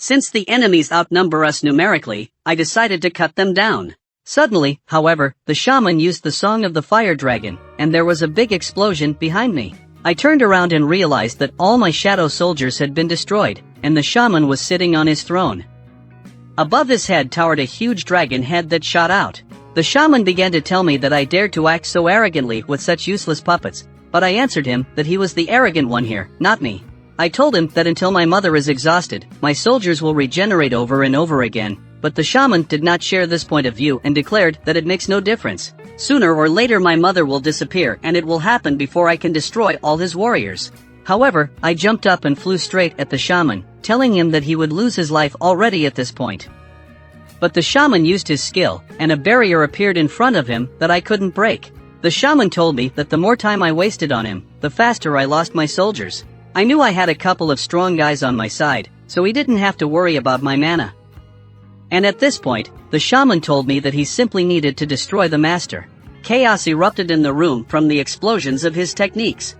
Since the enemies outnumber us numerically, I decided to cut them down. Suddenly, however, the shaman used the Song of the Fire Dragon, and there was a big explosion behind me. I turned around and realized that all my shadow soldiers had been destroyed, and the shaman was sitting on his throne. Above his head towered a huge dragon head that shot out. The shaman began to tell me that I dared to act so arrogantly with such useless puppets, but I answered him that he was the arrogant one here, not me. I told him that until my mother is exhausted, my soldiers will regenerate over and over again, but the shaman did not share this point of view and declared that it makes no difference. Sooner or later my mother will disappear and it will happen before I can destroy all his warriors. However, I jumped up and flew straight at the shaman, telling him that he would lose his life already at this point. But the shaman used his skill, and a barrier appeared in front of him that I couldn't break. The shaman told me that the more time I wasted on him, the faster I lost my soldiers. I knew I had a couple of strong guys on my side, so he didn't have to worry about my mana. And at this point, the shaman told me that he simply needed to destroy the master. Chaos erupted in the room from the explosions of his techniques.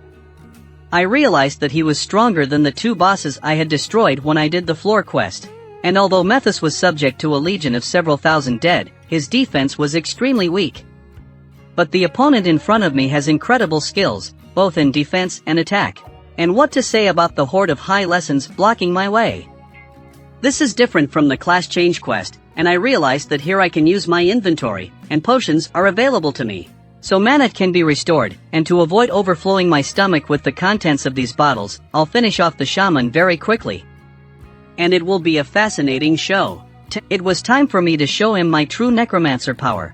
I realized that he was stronger than the two bosses I had destroyed when I did the floor quest. And although Methus was subject to a legion of several thousand dead, his defense was extremely weak. But the opponent in front of me has incredible skills, both in defense and attack. And what to say about the horde of high lessons blocking my way? This is different from the class change quest, and I realized that here I can use my inventory, and potions are available to me. So mana can be restored, and to avoid overflowing my stomach with the contents of these bottles, I'll finish off the shaman very quickly. And it will be a fascinating show. It was time for me to show him my true necromancer power.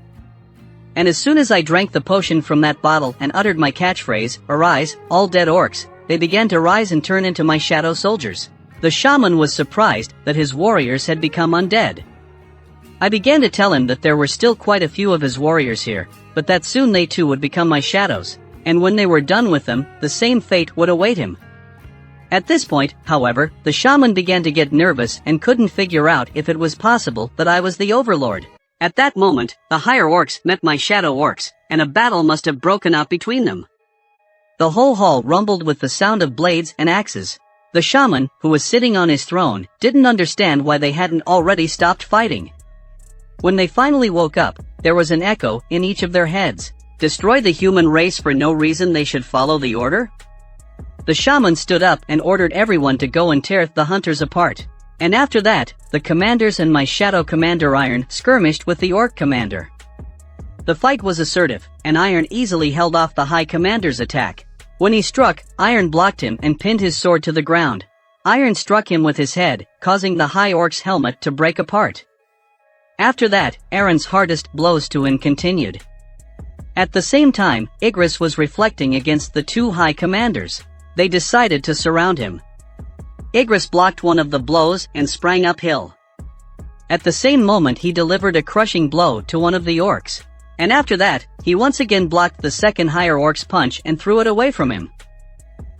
And as soon as I drank the potion from that bottle and uttered my catchphrase, "Arise, all dead orcs," they began to rise and turn into my shadow soldiers. The shaman was surprised that his warriors had become undead. I began to tell him that there were still quite a few of his warriors here, but that soon they too would become my shadows, and when they were done with them, the same fate would await him. At this point, however, the shaman began to get nervous and couldn't figure out if it was possible that I was the overlord. At that moment, the higher orcs met my shadow orcs, and a battle must have broken out between them. The whole hall rumbled with the sound of blades and axes. The shaman, who was sitting on his throne, didn't understand why they hadn't already stopped fighting. When they finally woke up, there was an echo in each of their heads. Destroy the human race for no reason they should follow the order? The shaman stood up and ordered everyone to go and tear the hunters apart. And after that, the commanders and my shadow commander Iron skirmished with the orc commander. The fight was assertive, and Iron easily held off the high commander's attack. When he struck, Iron blocked him and pinned his sword to the ground. Iron struck him with his head, causing the high orc's helmet to break apart. After that, Aaron's hardest blows to him continued. At the same time, Igris was reflecting against the two high commanders. They decided to surround him. Igris blocked one of the blows and sprang uphill. At the same moment he delivered a crushing blow to one of the orcs. And after that, he once again blocked the second higher orc's punch and threw it away from him.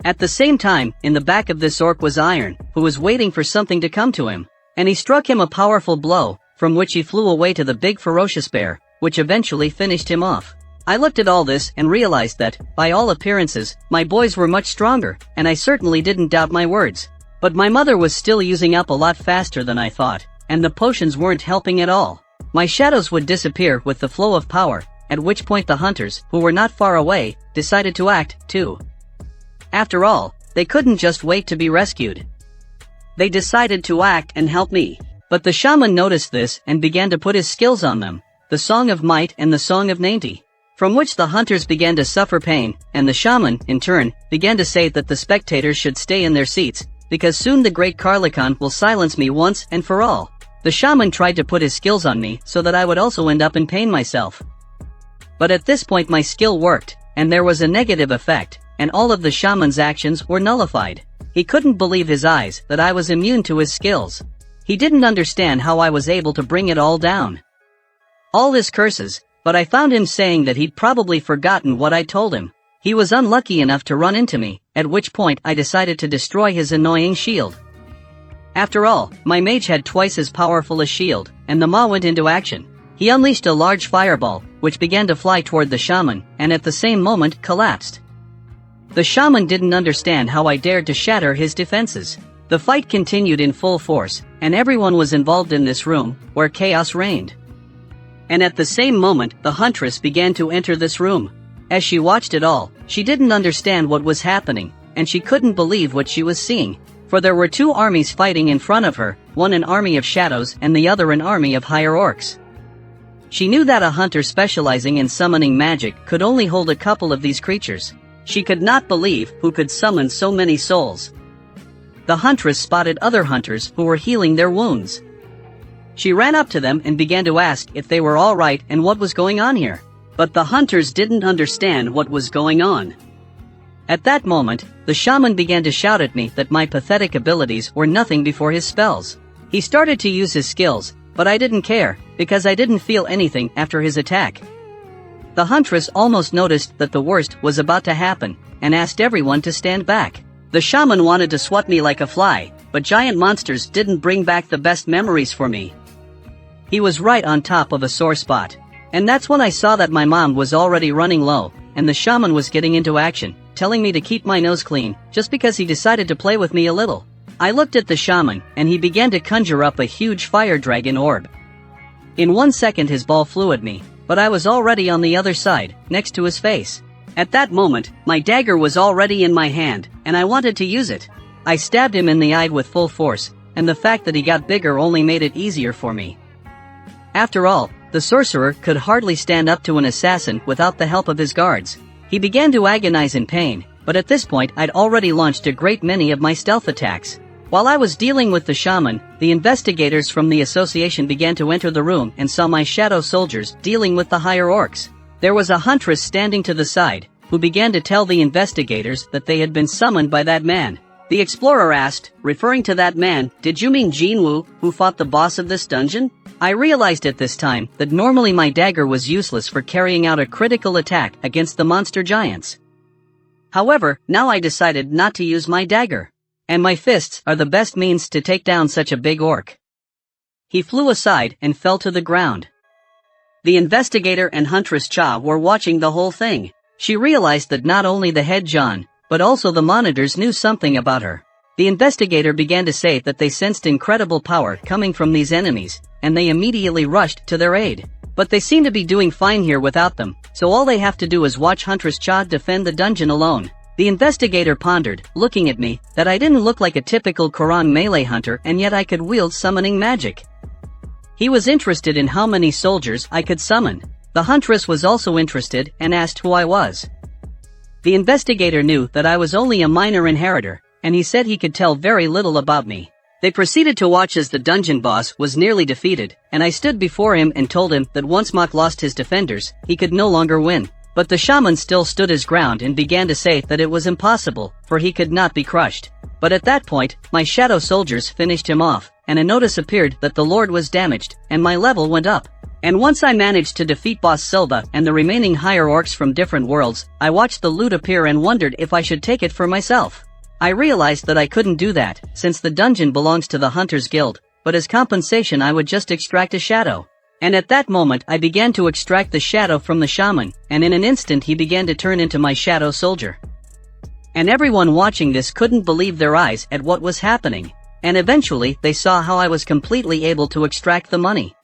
At the same time, in the back of this orc was Iron, who was waiting for something to come to him. And he struck him a powerful blow, from which he flew away to the big ferocious bear, which eventually finished him off. I looked at all this and realized that, by all appearances, my boys were much stronger, and I certainly didn't doubt my words. But my mother was still using up a lot faster than I thought, and the potions weren't helping at all. My shadows would disappear with the flow of power, at which point the hunters, who were not far away, decided to act, too. After all, they couldn't just wait to be rescued. They decided to act and help me. But the shaman noticed this and began to put his skills on them, the Song of Might and the Song of Nainty, from which the hunters began to suffer pain, and the shaman, in turn, began to say that the spectators should stay in their seats, because soon the great Karlakan will silence me once and for all. The shaman tried to put his skills on me so that I would also end up in pain myself. But at this point my skill worked, and there was a negative effect, and all of the shaman's actions were nullified. He couldn't believe his eyes that I was immune to his skills. He didn't understand how I was able to bring it all down. All his curses, but I found him saying that he'd probably forgotten what I told him. He was unlucky enough to run into me, at which point I decided to destroy his annoying shield. After all, my mage had twice as powerful a shield, and the Ma went into action. He unleashed a large fireball, which began to fly toward the shaman, and at the same moment collapsed. The shaman didn't understand how I dared to shatter his defenses. The fight continued in full force, and everyone was involved in this room, where chaos reigned. And at the same moment, the huntress began to enter this room. As she watched it all, she didn't understand what was happening, and she couldn't believe what she was seeing. For there were two armies fighting in front of her, one an army of shadows and the other an army of higher orcs. She knew that a hunter specializing in summoning magic could only hold a couple of these creatures. She could not believe who could summon so many souls. The huntress spotted other hunters who were healing their wounds. She ran up to them and began to ask if they were all right and what was going on here. But the hunters didn't understand what was going on. At that moment, the shaman began to shout at me that my pathetic abilities were nothing before his spells. He started to use his skills, but I didn't care, because I didn't feel anything after his attack. The huntress almost noticed that the worst was about to happen, and asked everyone to stand back. The shaman wanted to swat me like a fly, but giant monsters didn't bring back the best memories for me. He was right on top of a sore spot. And that's when I saw that my mom was already running low, and the shaman was getting into action, telling me to keep my nose clean, just because he decided to play with me a little. I looked at the shaman, and he began to conjure up a huge fire dragon orb. In 1 second his ball flew at me, but I was already on the other side, next to his face. At that moment, my dagger was already in my hand, and I wanted to use it. I stabbed him in the eye with full force, and the fact that he got bigger only made it easier for me. After all, the sorcerer could hardly stand up to an assassin without the help of his guards. He began to agonize in pain, but at this point I'd already launched a great many of my stealth attacks. While I was dealing with the shaman, the investigators from the association began to enter the room and saw my shadow soldiers dealing with the higher orcs. There was a huntress standing to the side, who began to tell the investigators that they had been summoned by that man. The explorer asked, referring to that man, "Did you mean Jin Woo, who fought the boss of this dungeon?" I realized at this time that normally my dagger was useless for carrying out a critical attack against the monster giants. However, now I decided not to use my dagger. And my fists are the best means to take down such a big orc. He flew aside and fell to the ground. The investigator and Huntress Cha were watching the whole thing. She realized that not only the head John, but also the monitors knew something about her. The investigator began to say that they sensed incredible power coming from these enemies, and they immediately rushed to their aid. But they seem to be doing fine here without them, so all they have to do is watch Huntress Cha defend the dungeon alone. The investigator pondered, looking at me, that I didn't look like a typical Korang melee hunter and yet I could wield summoning magic. He was interested in how many soldiers I could summon. The huntress was also interested and asked who I was. The investigator knew that I was only a minor inheritor, and he said he could tell very little about me. They proceeded to watch as the dungeon boss was nearly defeated, and I stood before him and told him that once Mok lost his defenders, he could no longer win. But the shaman still stood his ground and began to say that it was impossible, for he could not be crushed. But at that point, my shadow soldiers finished him off, and a notice appeared that the Lord was damaged, and my level went up. And once I managed to defeat Boss Silva and the remaining higher orcs from different worlds, I watched the loot appear and wondered if I should take it for myself. I realized that I couldn't do that, since the dungeon belongs to the Hunters Guild, but as compensation I would just extract a shadow. And at that moment I began to extract the shadow from the shaman, and in an instant he began to turn into my shadow soldier. And everyone watching this couldn't believe their eyes at what was happening, and eventually they saw how I was completely able to extract the money.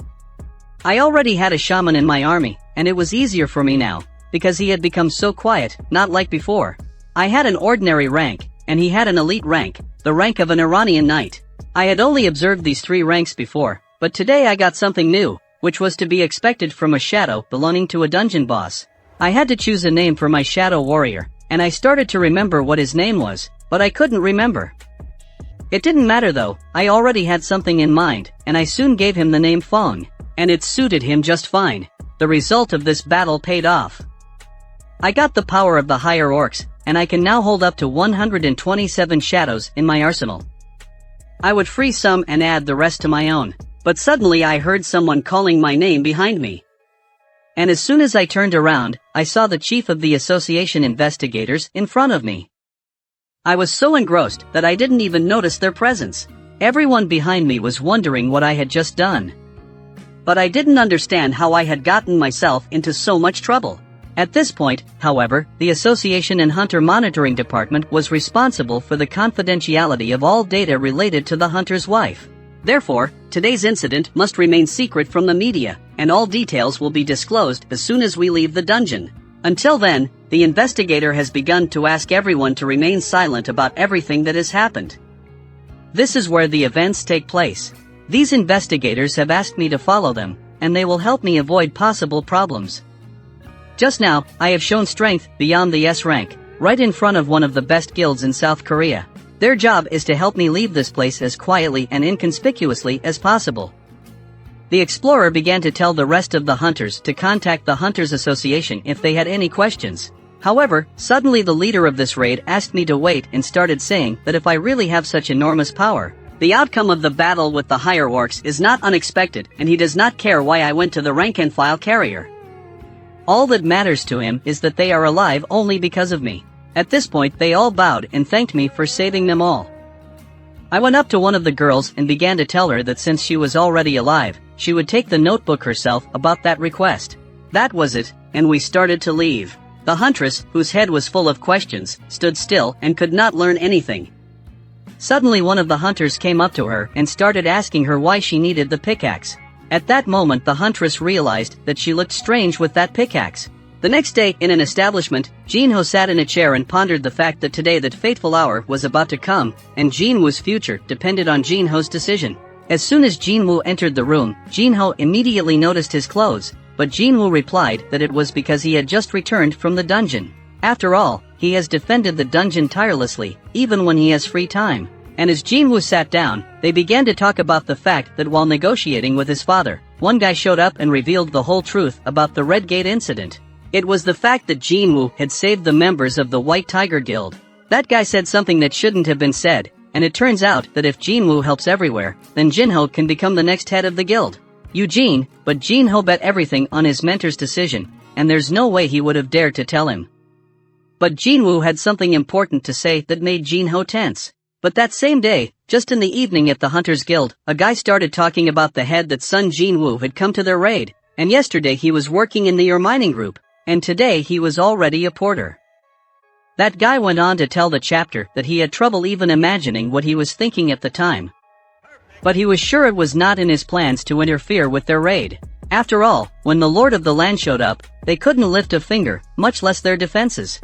I already had a shaman in my army, and it was easier for me now, because he had become so quiet, not like before. I had an ordinary rank, and he had an elite rank, the rank of an Iranian knight. I had only observed these 3 ranks before, but today I got something new, which was to be expected from a shadow belonging to a dungeon boss. I had to choose a name for my shadow warrior, and I started to remember what his name was, but I couldn't remember. It didn't matter though, I already had something in mind, and I soon gave him the name Fong, and it suited him just fine. The result of this battle paid off. I got the power of the higher orcs, and I can now hold up to 127 shadows in my arsenal. I would free some and add the rest to my own. But suddenly I heard someone calling my name behind me. And as soon as I turned around, I saw the chief of the association investigators in front of me. I was so engrossed that I didn't even notice their presence. Everyone behind me was wondering what I had just done. But I didn't understand how I had gotten myself into so much trouble. At this point, however, the Association and Hunter Monitoring Department was responsible for the confidentiality of all data related to the hunter's wife. Therefore, today's incident must remain secret from the media, and all details will be disclosed as soon as we leave the dungeon. Until then, the investigator has begun to ask everyone to remain silent about everything that has happened. This is where the events take place. These investigators have asked me to follow them, and they will help me avoid possible problems. Just now, I have shown strength beyond the S rank, right in front of one of the best guilds in South Korea. Their job is to help me leave this place as quietly and inconspicuously as possible. The explorer began to tell the rest of the hunters to contact the Hunters Association if they had any questions. However, suddenly the leader of this raid asked me to wait and started saying that if I really have such enormous power, the outcome of the battle with the higher orcs is not unexpected, and he does not care why I went to the rank-and-file carrier. All that matters to him is that they are alive only because of me. At this point they all bowed and thanked me for saving them all. I went up to one of the girls and began to tell her that since she was already alive, she would take the notebook herself about that request. That was it, and we started to leave. The huntress, whose head was full of questions, stood still and could not learn anything. Suddenly one of the hunters came up to her and started asking her why she needed the pickaxe. At that moment the huntress realized that she looked strange with that pickaxe. The next day, in an establishment, Jin Woo sat in a chair and pondered the fact that today that fateful hour was about to come, and Jin Woo's future depended on Jin Ho's decision. As soon as Jin Woo entered the room, Jin Ho immediately noticed his clothes, but Jin Woo replied that it was because he had just returned from the dungeon. After all, he has defended the dungeon tirelessly, even when he has free time. And as Jin Woo sat down, they began to talk about the fact that while negotiating with his father, one guy showed up and revealed the whole truth about the Red Gate incident. It was the fact that Jin Woo had saved the members of the White Tiger Guild. That guy said something that shouldn't have been said, and it turns out that if Jin Woo helps everywhere, then Jin Ho can become the next head of the guild. But Jin Ho bet everything on his mentor's decision, and there's no way he would have dared to tell him. But Jin Woo had something important to say that made Jin Ho tense. But that same day, just in the evening at the Hunters Guild, a guy started talking about the head that son Jin Woo had come to their raid, and yesterday he was working in the mining group, and today he was already a porter. That guy went on to tell the chapter that he had trouble even imagining what he was thinking at the time. But he was sure it was not in his plans to interfere with their raid. After all, when the Lord of the Land showed up, they couldn't lift a finger, much less their defenses.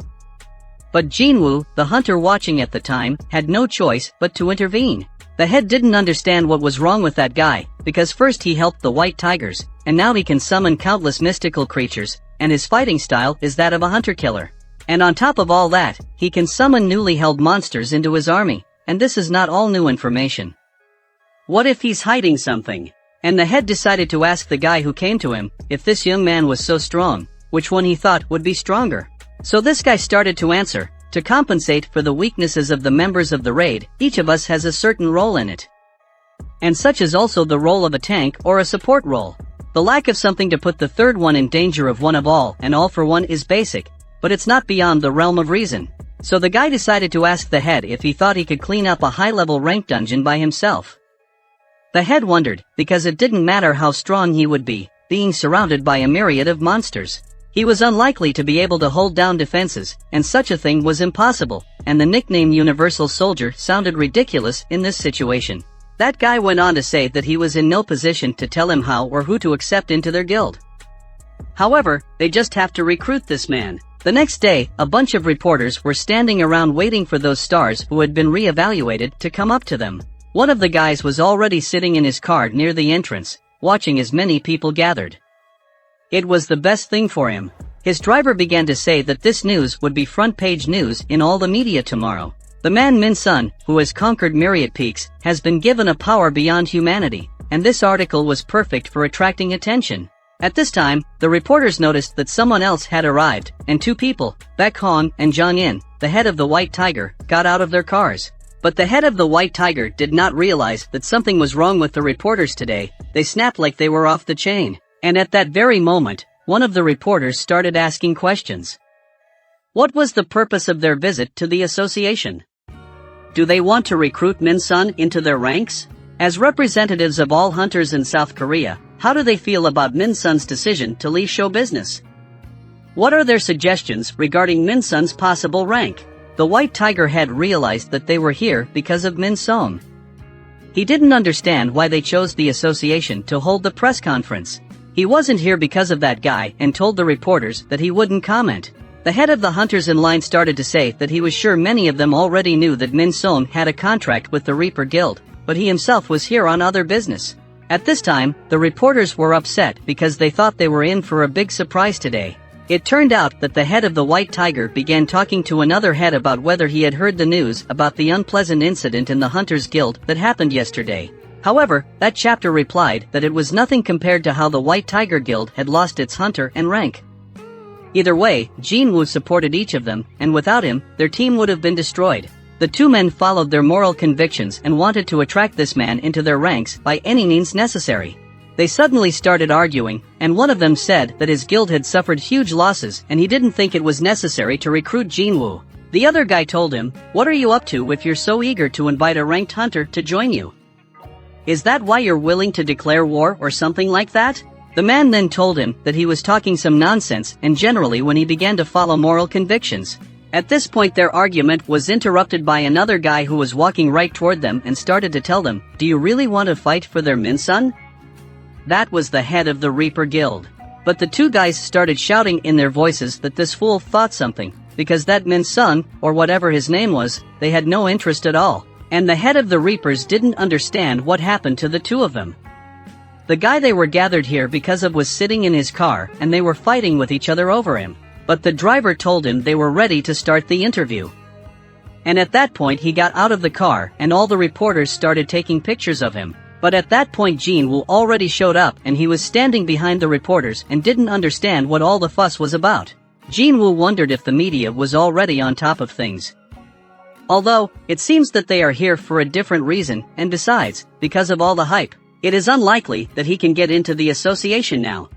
But Jin Woo, the hunter watching at the time, had no choice but to intervene. The head didn't understand what was wrong with that guy, because first he helped the White Tigers, and now he can summon countless mystical creatures, and his fighting style is that of a hunter-killer. And on top of all that, he can summon newly held monsters into his army, and this is not all new information. What if he's hiding something? And the head decided to ask the guy who came to him if this young man was so strong, which one he thought would be stronger. So this guy started to answer, to compensate for the weaknesses of the members of the raid, each of us has a certain role in it. And such is also the role of a tank or a support role. The lack of something to put the third one in danger of one of all and all for one is basic, but it's not beyond the realm of reason. So the guy decided to ask the head if he thought he could clean up a high-level rank dungeon by himself. The head wondered, because it didn't matter how strong he would be, being surrounded by a myriad of monsters. He was unlikely to be able to hold down defenses, and such a thing was impossible, and the nickname Universal Soldier sounded ridiculous in this situation. That guy went on to say that he was in no position to tell him how or who to accept into their guild. However, they just have to recruit this man. The next day, a bunch of reporters were standing around waiting for those stars who had been re-evaluated to come up to them. One of the guys was already sitting in his car near the entrance, watching as many people gathered. It was the best thing for him. His driver began to say that this news would be front-page news in all the media tomorrow. The man Min Sun, who has conquered myriad peaks, has been given a power beyond humanity, and this article was perfect for attracting attention. At this time, the reporters noticed that someone else had arrived, and two people, Baek Hong and Jong In, the head of the White Tiger, got out of their cars. But the head of the White Tiger did not realize that something was wrong with the reporters today. They snapped like they were off the chain. And at that very moment, one of the reporters started asking questions. What was the purpose of their visit to the association? Do they want to recruit Min Sun into their ranks? As representatives of all hunters in South Korea, how do they feel about Min Sun's decision to leave show business? What are their suggestions regarding Min Sun's possible rank? The White Tiger head realized that they were here because of Min Sung. He didn't understand why they chose the association to hold the press conference. He wasn't here because of that guy and told the reporters that he wouldn't comment. The head of the hunters in line started to say that he was sure many of them already knew that Min Sung had a contract with the Reaper Guild, but he himself was here on other business. At this time, the reporters were upset because they thought they were in for a big surprise today. It turned out that the head of the White Tiger began talking to another head about whether he had heard the news about the unpleasant incident in the Hunters Guild that happened yesterday. However, that chapter replied that it was nothing compared to how the White Tiger Guild had lost its hunter and rank. Either way, Jin Woo supported each of them, and without him, their team would have been destroyed. The two men followed their moral convictions and wanted to attract this man into their ranks by any means necessary. They suddenly started arguing, and one of them said that his guild had suffered huge losses and he didn't think it was necessary to recruit Jin Woo. The other guy told him, "What are you up to if you're so eager to invite a ranked hunter to join you? Is that why you're willing to declare war or something like that?" The man then told him that he was talking some nonsense and generally when he began to follow moral convictions. At this point their argument was interrupted by another guy who was walking right toward them and started to tell them, "Do you really want to fight for their Min Sun?" That was the head of the Reaper Guild. But the two guys started shouting in their voices that this fool thought something, because that Min Sun, or whatever his name was, they had no interest at all. And the head of the Reapers didn't understand what happened to the two of them. The guy they were gathered here because of was sitting in his car and they were fighting with each other over him. But the driver told him they were ready to start the interview. And at that point he got out of the car and all the reporters started taking pictures of him. But at that point Jin Woo already showed up and he was standing behind the reporters and didn't understand what all the fuss was about. Jin Woo wondered if the media was already on top of things. Although, it seems that they are here for a different reason, and besides, because of all the hype, it is unlikely that he can get into the association now.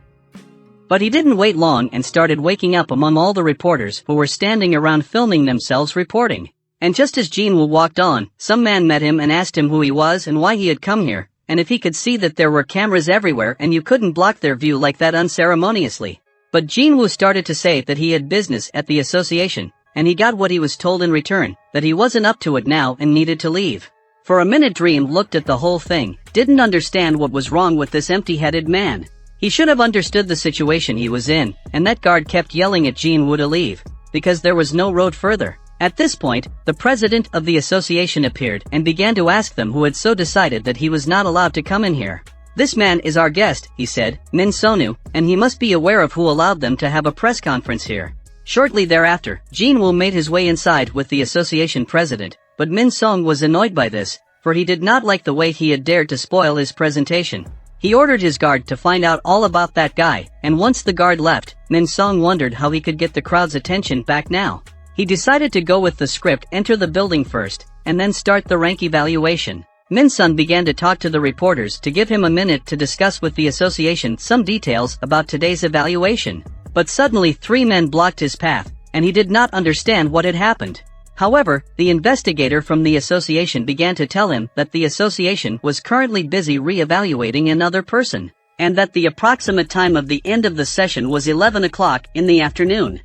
But he didn't wait long and started waking up among all the reporters who were standing around filming themselves reporting. And just as Jin Woo walked on, some man met him and asked him who he was and why he had come here, and if he could see that there were cameras everywhere and you couldn't block their view like that unceremoniously. But Jin Woo started to say that he had business at the association, and he got what he was told in return, that he wasn't up to it now and needed to leave. For a minute Dream looked at the whole thing, didn't understand what was wrong with this empty-headed man. He should have understood the situation he was in, and that guard kept yelling at Jin Woo to leave, because there was no road further. At this point, the president of the association appeared and began to ask them who had so decided that he was not allowed to come in here. "This man is our guest," he said, "Min Sonu, and he must be aware of who allowed them to have a press conference here." Shortly thereafter, Jin Woo made his way inside with the association president, but Min Sung was annoyed by this, for he did not like the way he had dared to spoil his presentation. He ordered his guard to find out all about that guy, and once the guard left, Min Sung wondered how he could get the crowd's attention back now. He decided to go with the script, enter the building first, and then start the rank evaluation. Min Sun began to talk to the reporters to give him a minute to discuss with the association some details about today's evaluation. But suddenly 3 men blocked his path, and he did not understand what had happened. However, the investigator from the association began to tell him that the association was currently busy re-evaluating another person, and that the approximate time of the end of the session was 11 o'clock in the afternoon.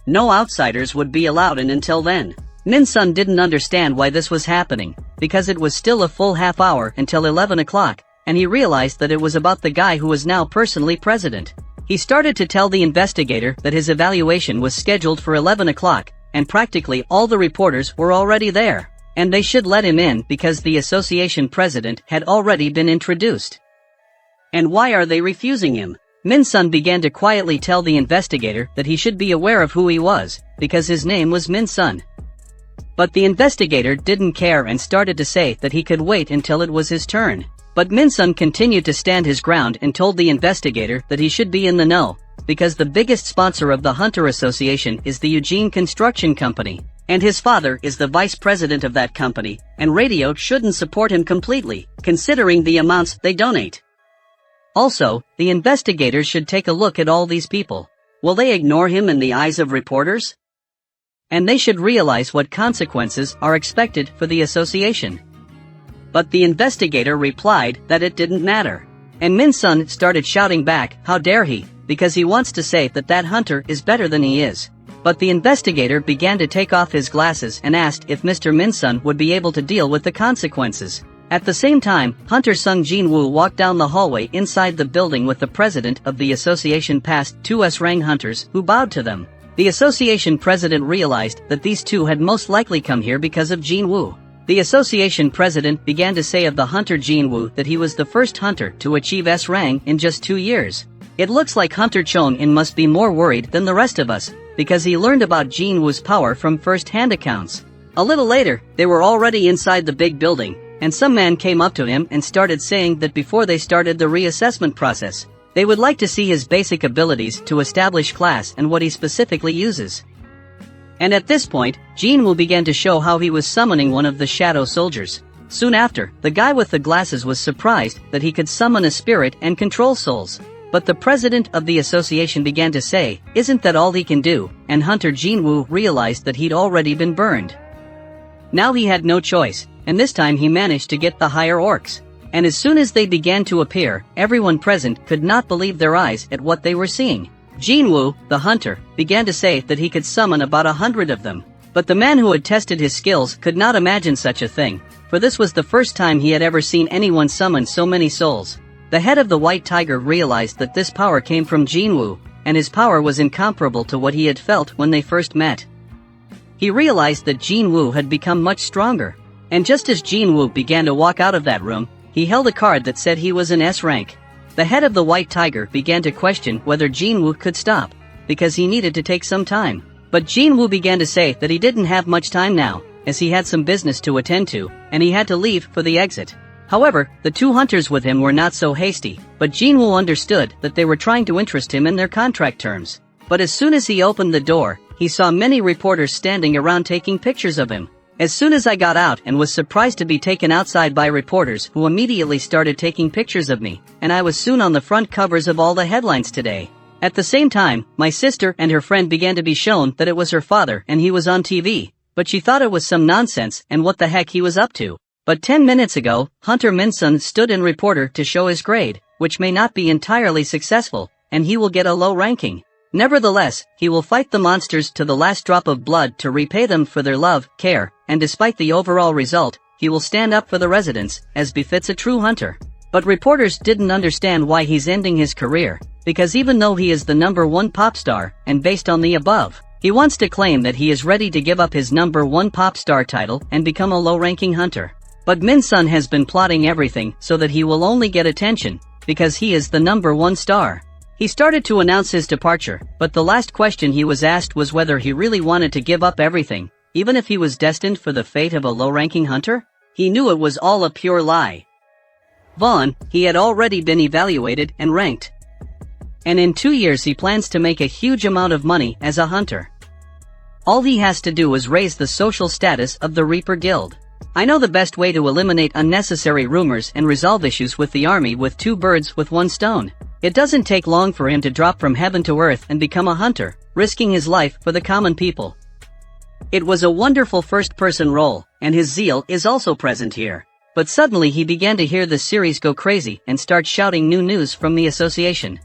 No outsiders would be allowed in until then. Min Sun didn't understand why this was happening, because it was still a full half hour until 11 o'clock, and he realized that it was about the guy who was now personally president. He started to tell the investigator that his evaluation was scheduled for 11 o'clock, and practically all the reporters were already there, and they should let him in because the association president had already been introduced. And why are they refusing him? Min Sun began to quietly tell the investigator that he should be aware of who he was, because his name was Min Sun. But the investigator didn't care and started to say that he could wait until it was his turn. But Min Sun continued to stand his ground and told the investigator that he should be in the know, because the biggest sponsor of the Hunter Association is the Eugene Construction Company, and his father is the vice president of that company, and radio shouldn't support him completely, considering the amounts they donate. Also, the investigators should take a look at all these people. Will they ignore him in the eyes of reporters? And they should realize what consequences are expected for the association. But the investigator replied that it didn't matter. And Min Sun started shouting back, "How dare he? because he wants to say that that hunter is better than he is. But the investigator began to take off his glasses and asked if Mr. Min-sun would be able to deal with the consequences. At the same time, Hunter Sung Jin Woo walked down the hallway inside the building with the president of the association past two S-rank hunters who bowed to them. The association president realized that these two had most likely come here because of Jin Woo. The association president began to say of the hunter Jin Woo that he was the first hunter to achieve S rank in just 2 years. It looks like Hunter Chong-in must be more worried than the rest of us, because he learned about Jin Woo's power from first-hand accounts. A little later, they were already inside the big building, and some man came up to him and started saying that before they started the reassessment process, they would like to see his basic abilities to establish class and what he specifically uses. And at this point, Jin Woo began to show how he was summoning one of the shadow soldiers. Soon after, the guy with the glasses was surprised that he could summon a spirit and control souls. But the president of the association began to say, "Isn't that all he can do?" And Hunter Jin Woo realized that he'd already been burned. Now he had no choice, and this time he managed to get the higher orcs. And as soon as they began to appear, everyone present could not believe their eyes at what they were seeing. Jin Woo, the hunter, began to say that he could summon about 100 of them. But the man who had tested his skills could not imagine such a thing, for this was the first time he had ever seen anyone summon so many souls. The head of the White Tiger realized that this power came from Jin Woo, and his power was incomparable to what he had felt when they first met. He realized that Jin Woo had become much stronger. And just as Jin Woo began to walk out of that room, he held a card that said he was in S rank. The head of the White Tiger began to question whether Jin Woo could stop, because he needed to take some time. But Jin Woo began to say that he didn't have much time now, as he had some business to attend to, and he had to leave for the exit. However, the two hunters with him were not so hasty, but Jin Woo understood that they were trying to interest him in their contract terms. But as soon as he opened the door, he saw many reporters standing around taking pictures of him. As soon as I got out and was surprised to be taken outside by reporters who immediately started taking pictures of me, and I was soon on the front covers of all the headlines today. At the same time, my sister and her friend began to be shown that it was her father and he was on TV, but she thought it was some nonsense and what the heck he was up to. But 10 minutes ago, Hunter Min-sun stood in reporter to show his grade, which may not be entirely successful, and he will get a low ranking. Nevertheless, he will fight the monsters to the last drop of blood to repay them for their love, care, and despite the overall result, he will stand up for the residents, as befits a true hunter. But reporters didn't understand why he's ending his career, because even though he is the #1 pop star, and based on the above, he wants to claim that he is ready to give up his #1 pop star title and become a low-ranking hunter. But Min-sun has been plotting everything so that he will only get attention, because he is the #1 star. He started to announce his departure, but the last question he was asked was whether he really wanted to give up everything, even if he was destined for the fate of a low-ranking hunter. He knew it was all a pure lie. Vaughn, he had already been evaluated and ranked. And in 2 years he plans to make a huge amount of money as a hunter. All he has to do is raise the social status of the Reaper Guild. I know the best way to eliminate unnecessary rumors and resolve issues with the army with 2 birds with 1 stone. It doesn't take long for him to drop from heaven to earth and become a hunter, risking his life for the common people. It was a wonderful first-person role, and his zeal is also present here. But suddenly he began to hear the series go crazy and start shouting new news from the association.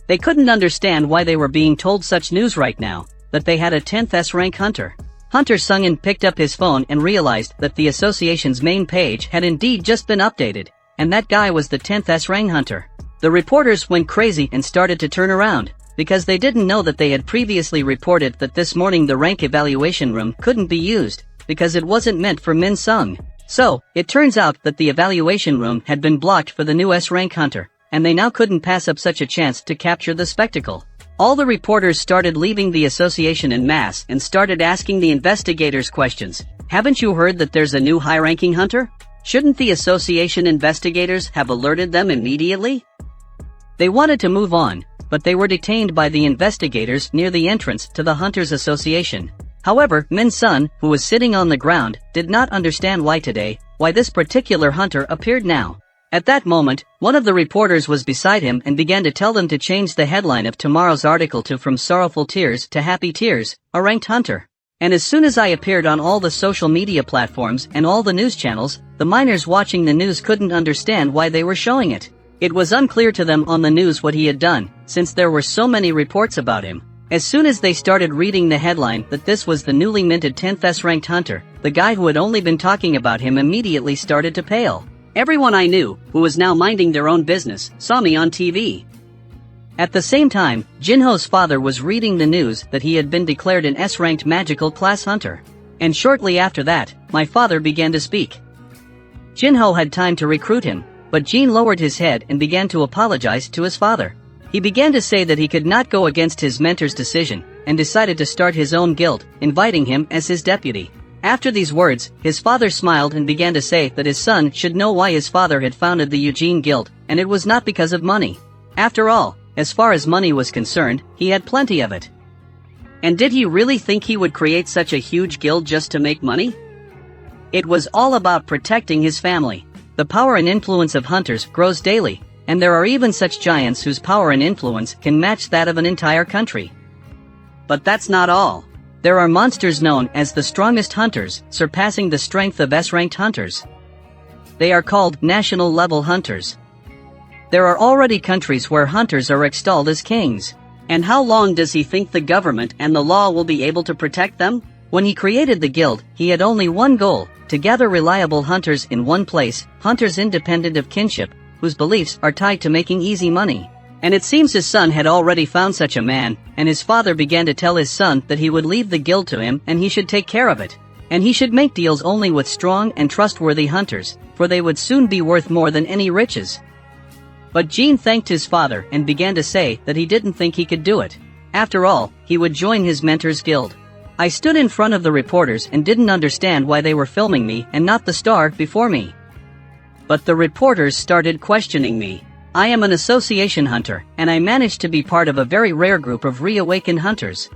They couldn't understand why they were being told such news right now, that they had a 10th S-rank hunter. Hunter Sung-in picked up his phone and realized that the association's main page had indeed just been updated, and that guy was the 10th S-rank hunter. The reporters went crazy and started to turn around, because they didn't know that they had previously reported that this morning the rank evaluation room couldn't be used, because it wasn't meant for Min-sung. So, it turns out that the evaluation room had been blocked for the new S-rank hunter, and they now couldn't pass up such a chance to capture the spectacle. All the reporters started leaving the association en masse and started asking the investigators questions. Haven't you heard that there's a new high-ranking hunter? Shouldn't the association investigators have alerted them immediately? They wanted to move on, but they were detained by the investigators near the entrance to the Hunters Association. However, Min-sun, who was sitting on the ground, did not understand why this particular hunter appeared now. At that moment, one of the reporters was beside him and began to tell them to change the headline of tomorrow's article to "From Sorrowful Tears to Happy Tears, a Ranked Hunter." And as soon as I appeared on all the social media platforms and all the news channels, the miners watching the news couldn't understand why they were showing it. It was unclear to them on the news what he had done, since there were so many reports about him. As soon as they started reading the headline that this was the newly minted 10th S-ranked hunter, the guy who had only been talking about him immediately started to pale. Everyone I knew, who was now minding their own business, saw me on TV. At the same time, Jinho's father was reading the news that he had been declared an S-ranked magical class hunter. And shortly after that, my father began to speak. Jinho had time to recruit him, but Jin lowered his head and began to apologize to his father. He began to say that he could not go against his mentor's decision, and decided to start his own guild, inviting him as his deputy. After these words, his father smiled and began to say that his son should know why his father had founded the Eugene Guild, and it was not because of money. After all, as far as money was concerned, he had plenty of it. And did he really think he would create such a huge guild just to make money? It was all about protecting his family. The power and influence of hunters grows daily, and there are even such giants whose power and influence can match that of an entire country. But that's not all. There are monsters known as the strongest hunters, surpassing the strength of S-ranked hunters. They are called national-level hunters. There are already countries where hunters are extolled as kings. And how long does he think the government and the law will be able to protect them? When he created the guild, he had only one goal: to gather reliable hunters in one place, hunters independent of kinship, whose beliefs are tied to making easy money. And it seems his son had already found such a man, and his father began to tell his son that he would leave the guild to him and he should take care of it. And he should make deals only with strong and trustworthy hunters, for they would soon be worth more than any riches. But Jin thanked his father and began to say that he didn't think he could do it. After all, he would join his mentor's guild. I stood in front of the reporters and didn't understand why they were filming me and not the star before me. But the reporters started questioning me. I am an association hunter, and I managed to be part of a very rare group of reawakened hunters.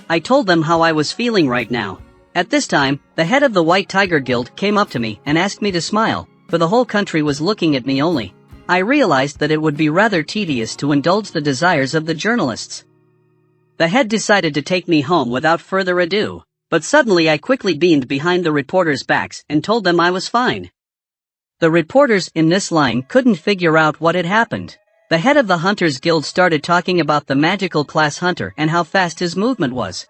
I told them how I was feeling right now. At this time, the head of the White Tiger Guild came up to me and asked me to smile, for the whole country was looking at me only. I realized that it would be rather tedious to indulge the desires of the journalists. The head decided to take me home without further ado, but suddenly I quickly beamed behind the reporters' backs and told them I was fine. The reporters in this line couldn't figure out what had happened. The head of the Hunters Guild started talking about the magical class hunter and how fast his movement was.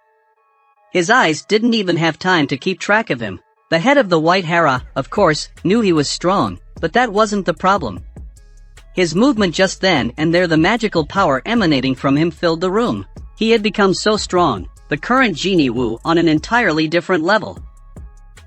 His eyes didn't even have time to keep track of him. The head of the White Hara, of course, knew he was strong, but that wasn't the problem. His movement just then and there, the magical power emanating from him filled the room. He had become so strong, the current Jin Woo on an entirely different level.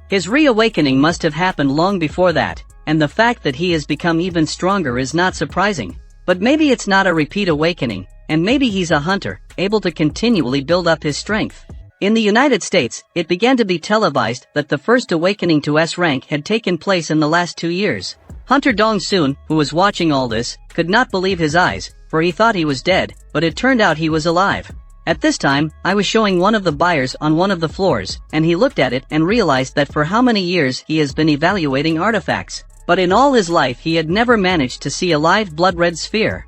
His reawakening must have happened long before that, and the fact that he has become even stronger is not surprising. But maybe it's not a repeat awakening, and maybe he's a hunter, able to continually build up his strength. In the United States, it began to be televised that the first awakening to S rank had taken place in the last 2 years. Hunter Dong-soon, who was watching all this, could not believe his eyes, for he thought he was dead, but it turned out he was alive. At this time, I was showing one of the buyers on one of the floors, and he looked at it and realized that for how many years he has been evaluating artifacts, but in all his life he had never managed to see a live blood-red sphere.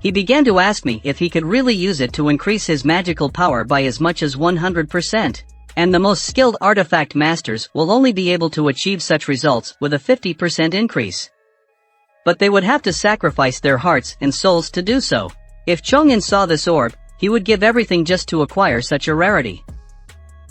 He began to ask me if he could really use it to increase his magical power by as much as 100%. And the most skilled artifact masters will only be able to achieve such results with a 50% increase. But they would have to sacrifice their hearts and souls to do so. If Chong'in saw this orb, he would give everything just to acquire such a rarity.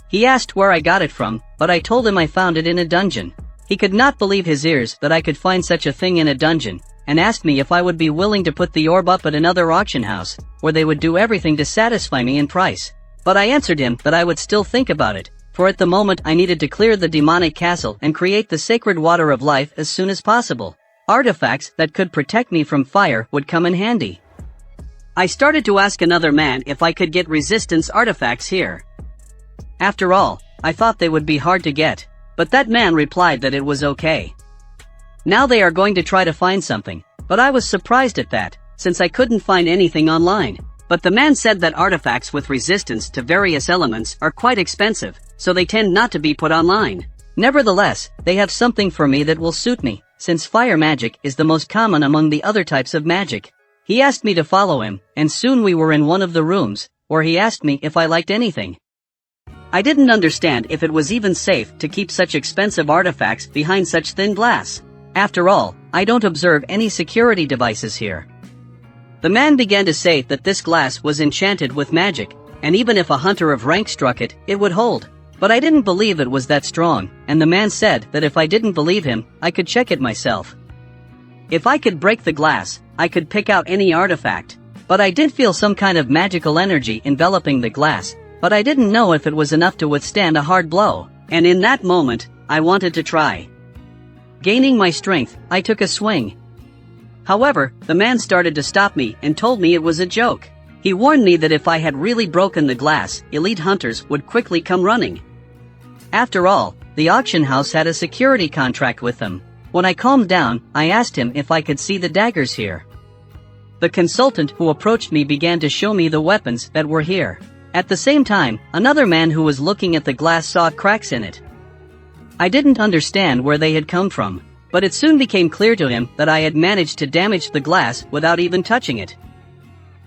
He asked where I got it from, but I told him I found it in a dungeon. He could not believe his ears that I could find such a thing in a dungeon, and asked me if I would be willing to put the orb up at another auction house, where they would do everything to satisfy me in price. But I answered him that I would still think about it, for at the moment I needed to clear the demonic castle and create the sacred water of life as soon as possible. Artifacts that could protect me from fire would come in handy. I started to ask another man if I could get resistance artifacts here. After all, I thought they would be hard to get, but that man replied that it was okay. Now they are going to try to find something, but I was surprised at that, since I couldn't find anything online. But the man said that artifacts with resistance to various elements are quite expensive, so they tend not to be put online. Nevertheless, they have something for me that will suit me, since fire magic is the most common among the other types of magic. He asked me to follow him, and soon we were in one of the rooms, where he asked me if I liked anything. I didn't understand if it was even safe to keep such expensive artifacts behind such thin glass. After all, I don't observe any security devices here. The man began to say that this glass was enchanted with magic, and even if a hunter of rank struck it, it would hold. But I didn't believe it was that strong, and the man said that if I didn't believe him, I could check it myself. If I could break the glass, I could pick out any artifact. But I did feel some kind of magical energy enveloping the glass, but I didn't know if it was enough to withstand a hard blow, and in that moment, I wanted to try. Gaining my strength, I took a swing. However, the man started to stop me and told me it was a joke. He warned me that if I had really broken the glass, elite hunters would quickly come running. After all, the auction house had a security contract with them. When I calmed down, I asked him if I could see the daggers here. The consultant who approached me began to show me the weapons that were here. At the same time, another man who was looking at the glass saw cracks in it. I didn't understand where they had come from, but it soon became clear to him that I had managed to damage the glass without even touching it.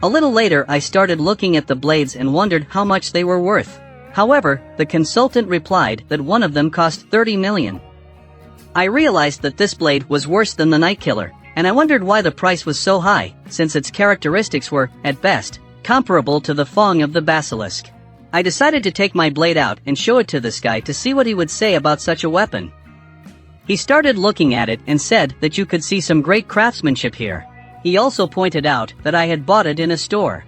A little later I started looking at the blades and wondered how much they were worth. However, the consultant replied that one of them cost 30 million. I realized that this blade was worse than the Night Killer, and I wondered why the price was so high, since its characteristics were, at best, comparable to the Fong of the Basilisk. I decided to take my blade out and show it to this guy to see what he would say about such a weapon. He started looking at it and said that you could see some great craftsmanship here. He also pointed out that I had bought it in a store.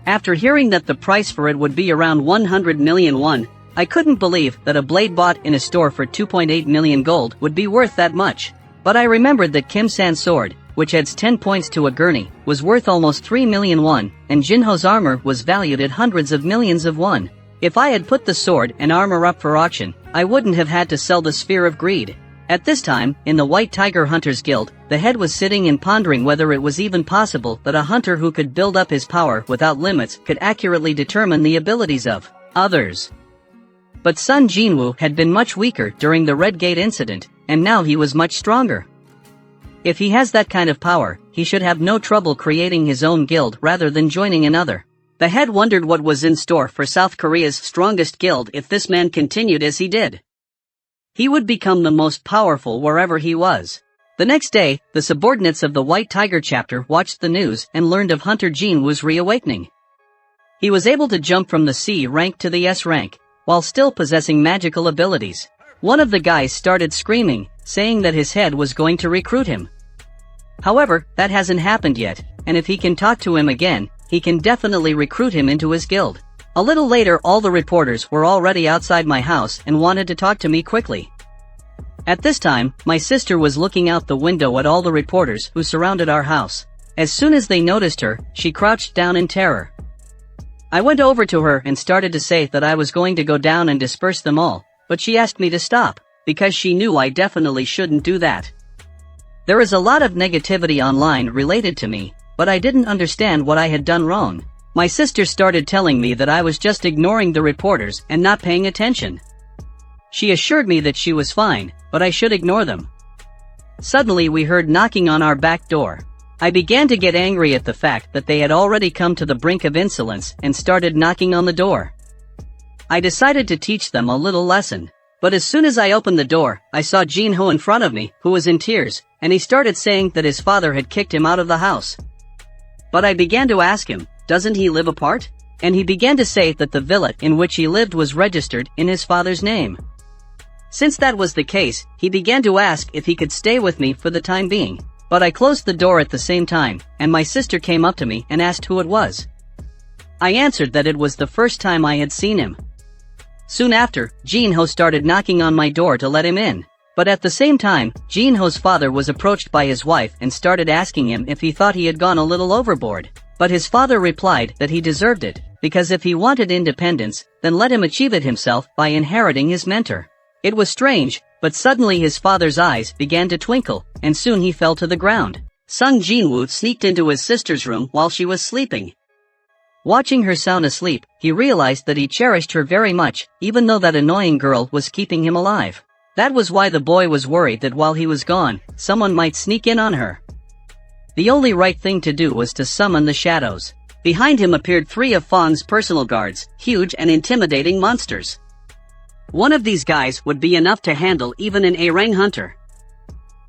After hearing that the price for it would be around 100 million won, I couldn't believe that a blade bought in a store for 2.8 million gold would be worth that much. But I remembered that Kim San's sword, which adds 10 points to a gurney, was worth almost 3 million won, and Jinho's armor was valued at hundreds of millions of won. If I had put the sword and armor up for auction, I wouldn't have had to sell the Sphere of Greed. At this time, in the White Tiger Hunters Guild, the head was sitting and pondering whether it was even possible that a hunter who could build up his power without limits could accurately determine the abilities of others. But son Jin Woo had been much weaker during the Red Gate incident, and now he was much stronger. If he has that kind of power, he should have no trouble creating his own guild rather than joining another. The head wondered what was in store for South Korea's strongest guild if this man continued as he did. He would become the most powerful wherever he was. The next day, the subordinates of the White Tiger chapter watched the news and learned of Hunter Jin Woo's reawakening. He was able to jump from the C rank to the S rank, while still possessing magical abilities. One of the guys started screaming, saying that his head was going to recruit him. However, that hasn't happened yet, and if he can talk to him again, he can definitely recruit him into his guild. A little later all the reporters were already outside my house and wanted to talk to me quickly. At this time, my sister was looking out the window at all the reporters who surrounded our house. As soon as they noticed her, she crouched down in terror. I went over to her and started to say that I was going to go down and disperse them all, but she asked me to stop, because she knew I definitely shouldn't do that. There is a lot of negativity online related to me, but I didn't understand what I had done wrong. My sister started telling me that I was just ignoring the reporters and not paying attention. She assured me that she was fine, but I should ignore them. Suddenly we heard knocking on our back door. I began to get angry at the fact that they had already come to the brink of insolence and started knocking on the door. I decided to teach them a little lesson. But as soon as I opened the door, I saw Jin Ho in front of me, who was in tears, and he started saying that his father had kicked him out of the house. But I began to ask him, doesn't he live apart? And he began to say that the villa in which he lived was registered in his father's name. Since that was the case, he began to ask if he could stay with me for the time being. But I closed the door at the same time, and my sister came up to me and asked who it was. I answered that it was the first time I had seen him. Soon after, Jin Ho started knocking on my door to let him in. But at the same time, Jin Ho's father was approached by his wife and started asking him if he thought he had gone a little overboard. But his father replied that he deserved it, because if he wanted independence, then let him achieve it himself by inheriting his mentor. It was strange, but suddenly his father's eyes began to twinkle, and soon he fell to the ground. Son Jin Woo sneaked into his sister's room while she was sleeping. Watching her sound asleep, he realized that he cherished her very much, even though that annoying girl was keeping him alive. That was why the boy was worried that while he was gone, someone might sneak in on her. The only right thing to do was to summon the shadows. Behind him appeared 3 of Fong's personal guards, huge and intimidating monsters. One of these guys would be enough to handle even an A-rank hunter.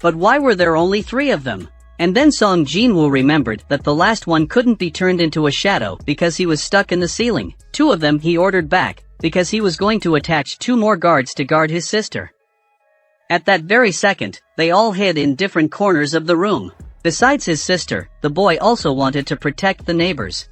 But why were there only 3 of them? And then Jin Woo remembered that the last one couldn't be turned into a shadow because he was stuck in the ceiling. 2 of them he ordered back, because he was going to attach 2 more guards to guard his sister. At that very second, they all hid in different corners of the room. Besides his sister, the boy also wanted to protect the neighbors.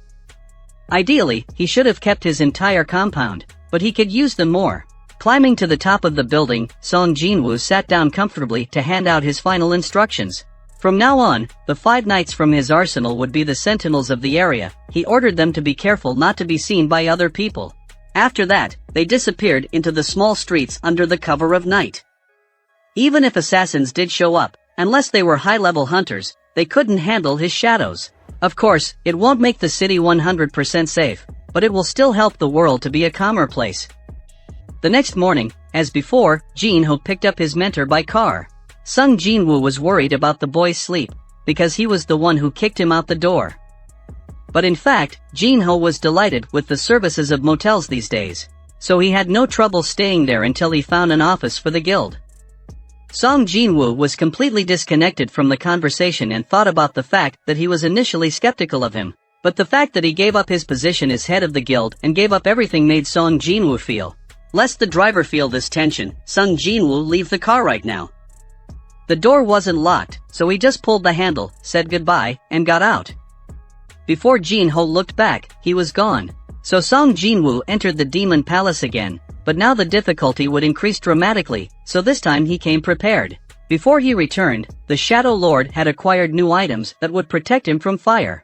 Ideally, he should have kept his entire compound, but he could use them more. Climbing to the top of the building, Jin Woo sat down comfortably to hand out his final instructions. From now on, the 5 knights from his arsenal would be the sentinels of the area. He ordered them to be careful not to be seen by other people. After that, they disappeared into the small streets under the cover of night. Even if assassins did show up, unless they were high-level hunters, they couldn't handle his shadows. Of course, it won't make the city 100% safe, but it will still help the world to be a calmer place. The next morning, as before, Jin Ho picked up his mentor by car. Jin Woo was worried about the boy's sleep, because he was the one who kicked him out the door. But in fact, Jin Ho was delighted with the services of motels these days, so he had no trouble staying there until he found an office for the guild. Jin Woo was completely disconnected from the conversation and thought about the fact that he was initially skeptical of him, but the fact that he gave up his position as head of the guild and gave up everything made Jin Woo feel. Lest the driver feel this tension, Jin Woo leave the car right now. The door wasn't locked, so he just pulled the handle, said goodbye, and got out. Before Jin Ho looked back, he was gone. So Jin Woo entered the demon palace again, but now the difficulty would increase dramatically, so this time he came prepared. Before he returned, the Shadow Lord had acquired new items that would protect him from fire.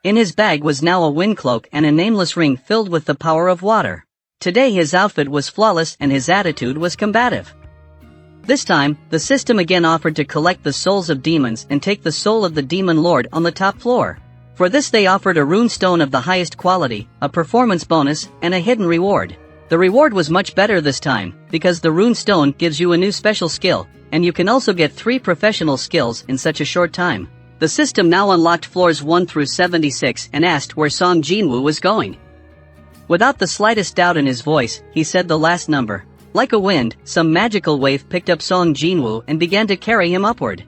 In his bag was now a wind cloak and a nameless ring filled with the power of water. Today his outfit was flawless and his attitude was combative. This time, the system again offered to collect the souls of demons and take the soul of the demon lord on the top floor. For this they offered a rune stone of the highest quality, a performance bonus, and a hidden reward. The reward was much better this time, because the rune stone gives you a new special skill, and you can also get 3 professional skills in such a short time. The system now unlocked floors 1 through 76 and asked where Jin Woo was going. Without the slightest doubt in his voice, he said the last number. Like a wind, some magical wave picked up Jin Woo and began to carry him upward.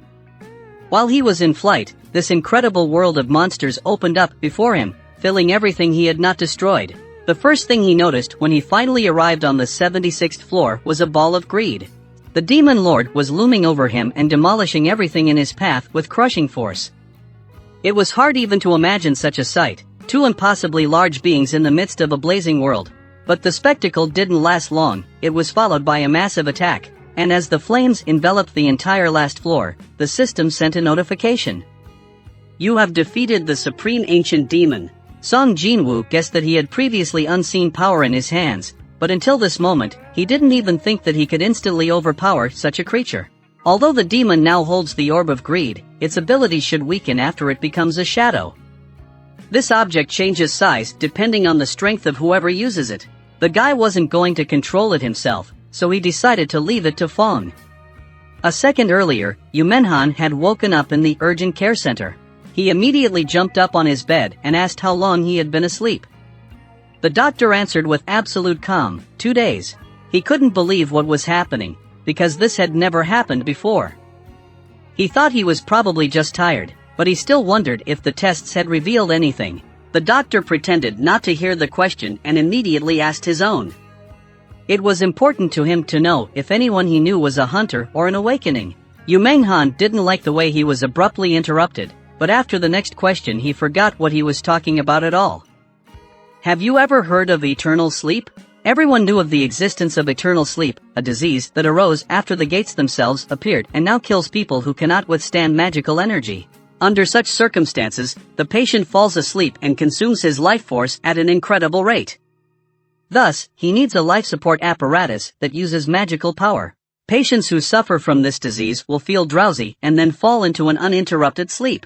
While he was in flight, this incredible world of monsters opened up before him, filling everything he had not destroyed. The first thing he noticed when he finally arrived on the 76th floor was a ball of greed. The demon lord was looming over him and demolishing everything in his path with crushing force. It was hard even to imagine such a sight, 2 impossibly large beings in the midst of a blazing world. But the spectacle didn't last long. It was followed by a massive attack, and as the flames enveloped the entire last floor, the system sent a notification. You have defeated the supreme ancient demon. Jin Woo guessed that he had previously unseen power in his hands, but until this moment, he didn't even think that he could instantly overpower such a creature. Although the demon now holds the orb of greed, its abilities should weaken after it becomes a shadow. This object changes size depending on the strength of whoever uses it. The guy wasn't going to control it himself, so he decided to leave it to Fong. A second earlier, Yumenhan had woken up in the urgent care center. He immediately jumped up on his bed and asked how long he had been asleep. The doctor answered with absolute calm, 2 days. He couldn't believe what was happening, because this had never happened before. He thought he was probably just tired, but he still wondered if the tests had revealed anything. The doctor pretended not to hear the question and immediately asked his own. It was important to him to know if anyone he knew was a hunter or an awakening. Yumenhan didn't like the way he was abruptly interrupted, but after the next question he forgot what he was talking about at all. Have you ever heard of eternal sleep? Everyone knew of the existence of eternal sleep, a disease that arose after the gates themselves appeared and now kills people who cannot withstand magical energy. Under such circumstances, the patient falls asleep and consumes his life force at an incredible rate. Thus, he needs a life support apparatus that uses magical power. Patients who suffer from this disease will feel drowsy and then fall into an uninterrupted sleep.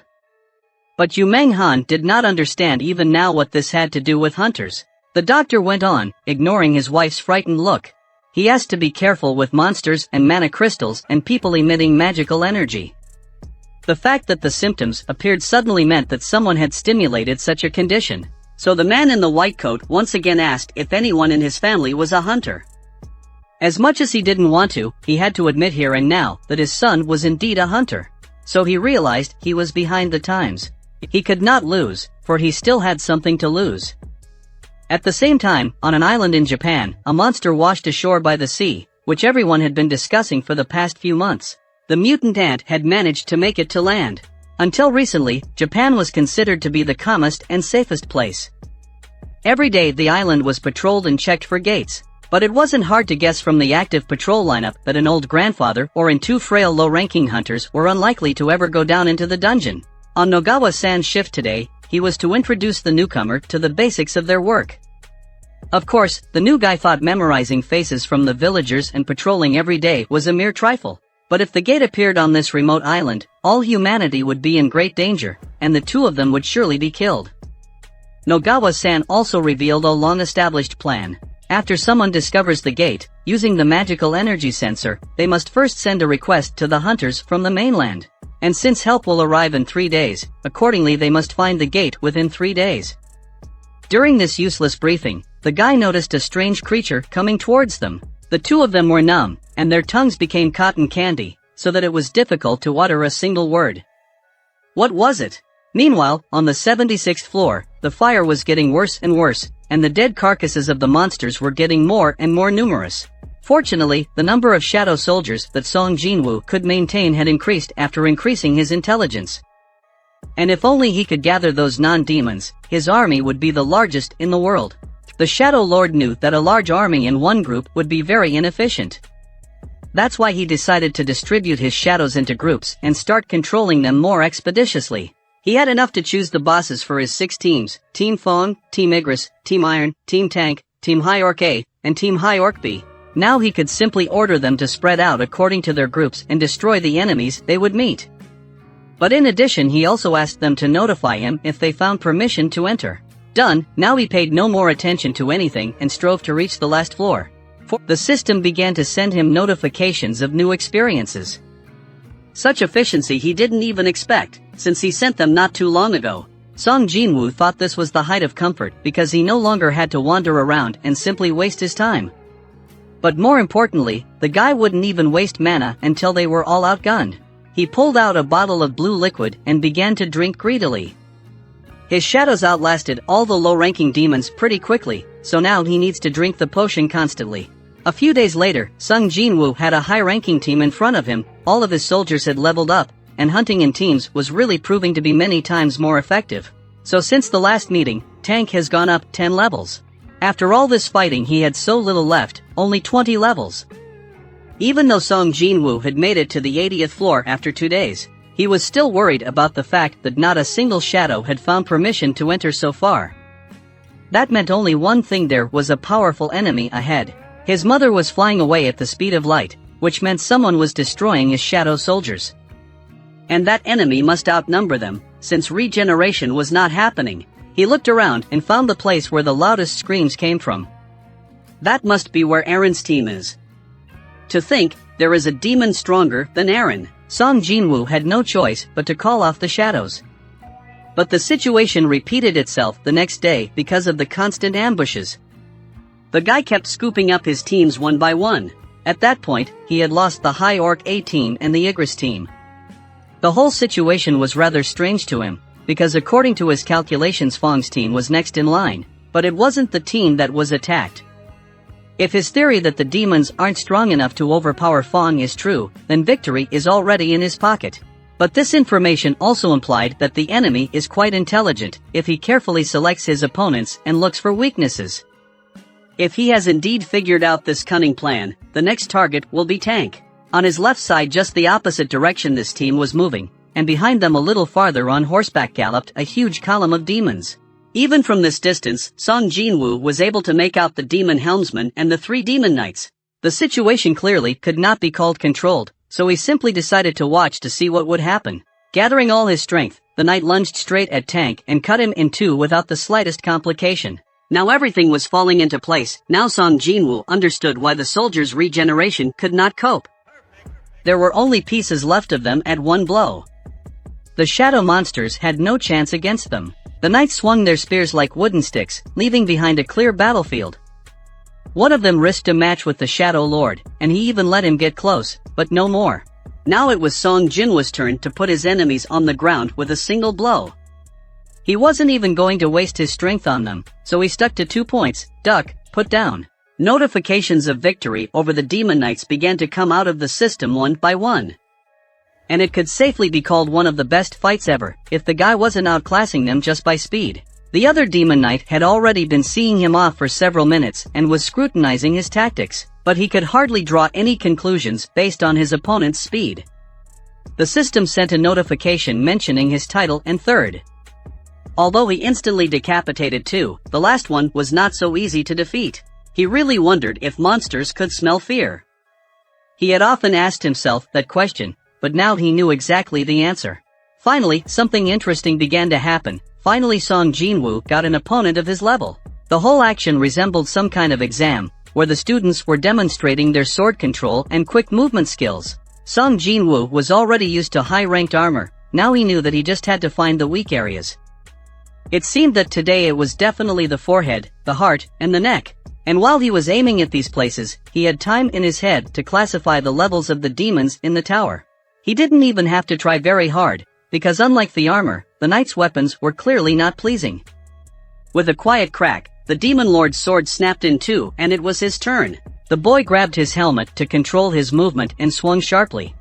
But Yumenhan did not understand even now what this had to do with hunters. The doctor went on, ignoring his wife's frightened look. He asked to be careful with monsters and mana crystals and people emitting magical energy. The fact that the symptoms appeared suddenly meant that someone had stimulated such a condition. So the man in the white coat once again asked if anyone in his family was a hunter. As much as he didn't want to, he had to admit here and now that his son was indeed a hunter. So he realized he was behind the times. He could not lose, for he still had something to lose. At the same time, on an island in Japan, a monster washed ashore by the sea, which everyone had been discussing for the past few months. The mutant ant had managed to make it to land. Until recently, Japan was considered to be the calmest and safest place. Every day the island was patrolled and checked for gates. But it wasn't hard to guess from the active patrol lineup that an old grandfather or two frail low-ranking hunters were unlikely to ever go down into the dungeon. On Nogawa-san's shift today, he was to introduce the newcomer to the basics of their work. Of course, the new guy thought memorizing faces from the villagers and patrolling every day was a mere trifle. But if the gate appeared on this remote island, all humanity would be in great danger, and the two of them would surely be killed. Nogawa-san also revealed a long-established plan. After someone discovers the gate, using the magical energy sensor, they must first send a request to the hunters from the mainland. And since help will arrive in 3 days, accordingly they must find the gate within 3 days. During this useless briefing, the guy noticed a strange creature coming towards them. The two of them were numb, and their tongues became cotton candy, so that it was difficult to utter a single word. What was it? Meanwhile, on the 76th floor, the fire was getting worse and worse, and the dead carcasses of the monsters were getting more and more numerous. Fortunately, the number of shadow soldiers that Jin Woo could maintain had increased after increasing his intelligence. And if only he could gather those non-demons, his army would be the largest in the world. The Shadow Lord knew that a large army in one group would be very inefficient. That's why he decided to distribute his shadows into groups and start controlling them more expeditiously. He had enough to choose the bosses for his 6 teams, Team Fong, Team Igris, Team Iron, Team Tank, Team High Orc A, and Team High Orc B. Now he could simply order them to spread out according to their groups and destroy the enemies they would meet. But in addition he also asked them to notify him if they found permission to enter. Done, now he paid no more attention to anything and strove to reach the last floor. For the system began to send him notifications of new experiences. Such efficiency he didn't even expect, since he sent them not too long ago. Jin Woo thought this was the height of comfort because he no longer had to wander around and simply waste his time. But more importantly, the guy wouldn't even waste mana until they were all outgunned. He pulled out a bottle of blue liquid and began to drink greedily. His shadows outlasted all the low-ranking demons pretty quickly, so now he needs to drink the potion constantly. A few days later, Jin Woo had a high-ranking team in front of him, all of his soldiers had leveled up, and hunting in teams was really proving to be many times more effective. So since the last meeting, Tank has gone up 10 levels. After all this fighting he had so little left, only 20 levels. Even though Jin Woo had made it to the 80th floor after 2 days, he was still worried about the fact that not a single shadow had found permission to enter so far. That meant only one thing: there was a powerful enemy ahead. His mother was flying away at the speed of light, which meant someone was destroying his shadow soldiers. And that enemy must outnumber them, since regeneration was not happening. He looked around and found the place where the loudest screams came from. That must be where Aaron's team is. To think, there is a demon stronger than Aaron. Jin Woo had no choice but to call off the shadows. But the situation repeated itself the next day because of the constant ambushes. The guy kept scooping up his teams one by one. At that point, he had lost the High Orc A team and the Igris team. The whole situation was rather strange to him, because according to his calculations Fong's team was next in line, but it wasn't the team that was attacked. If his theory that the demons aren't strong enough to overpower Fong is true, then victory is already in his pocket. But this information also implied that the enemy is quite intelligent if he carefully selects his opponents and looks for weaknesses. If he has indeed figured out this cunning plan, the next target will be Tank. On his left side, just the opposite direction this team was moving, and behind them a little farther on horseback galloped a huge column of demons. Even from this distance, Jin Woo was able to make out the demon helmsman and the 3 demon knights. The situation clearly could not be called controlled, so he simply decided to watch to see what would happen. Gathering all his strength, the knight lunged straight at Tank and cut him in 2 without the slightest complication. Now everything was falling into place. Now Jin Woo understood why the soldiers' regeneration could not cope. There were only pieces left of them at one blow. The shadow monsters had no chance against them. The knights swung their spears like wooden sticks, leaving behind a clear battlefield. One of them risked a match with the Shadow Lord, and he even let him get close, but no more. Now it was Song Jinwoo's turn to put his enemies on the ground with a single blow. He wasn't even going to waste his strength on them, so he stuck to 2 points, duck, put down. Notifications of victory over the Demon Knights began to come out of the system one by one. And it could safely be called one of the best fights ever, if the guy wasn't outclassing them just by speed. The other Demon Knight had already been seeing him off for several minutes and was scrutinizing his tactics, but he could hardly draw any conclusions based on his opponent's speed. The system sent a notification mentioning his title and third. Although he instantly decapitated 2, the last one was not so easy to defeat. He really wondered if monsters could smell fear. He had often asked himself that question, but now he knew exactly the answer. Finally, something interesting began to happen. Finally, Song Jin Woo got an opponent of his level. The whole action resembled some kind of exam, where the students were demonstrating their sword control and quick movement skills. Song Jin Woo was already used to high-ranked armor, now he knew that he just had to find the weak areas. It seemed that today it was definitely the forehead, the heart, and the neck. And while he was aiming at these places, he had time in his head to classify the levels of the demons in the tower. He didn't even have to try very hard, because unlike the armor, the knight's weapons were clearly not pleasing. With a quiet crack, the Demon Lord's sword snapped in two and it was his turn. The boy grabbed his helmet to control his movement and swung sharply.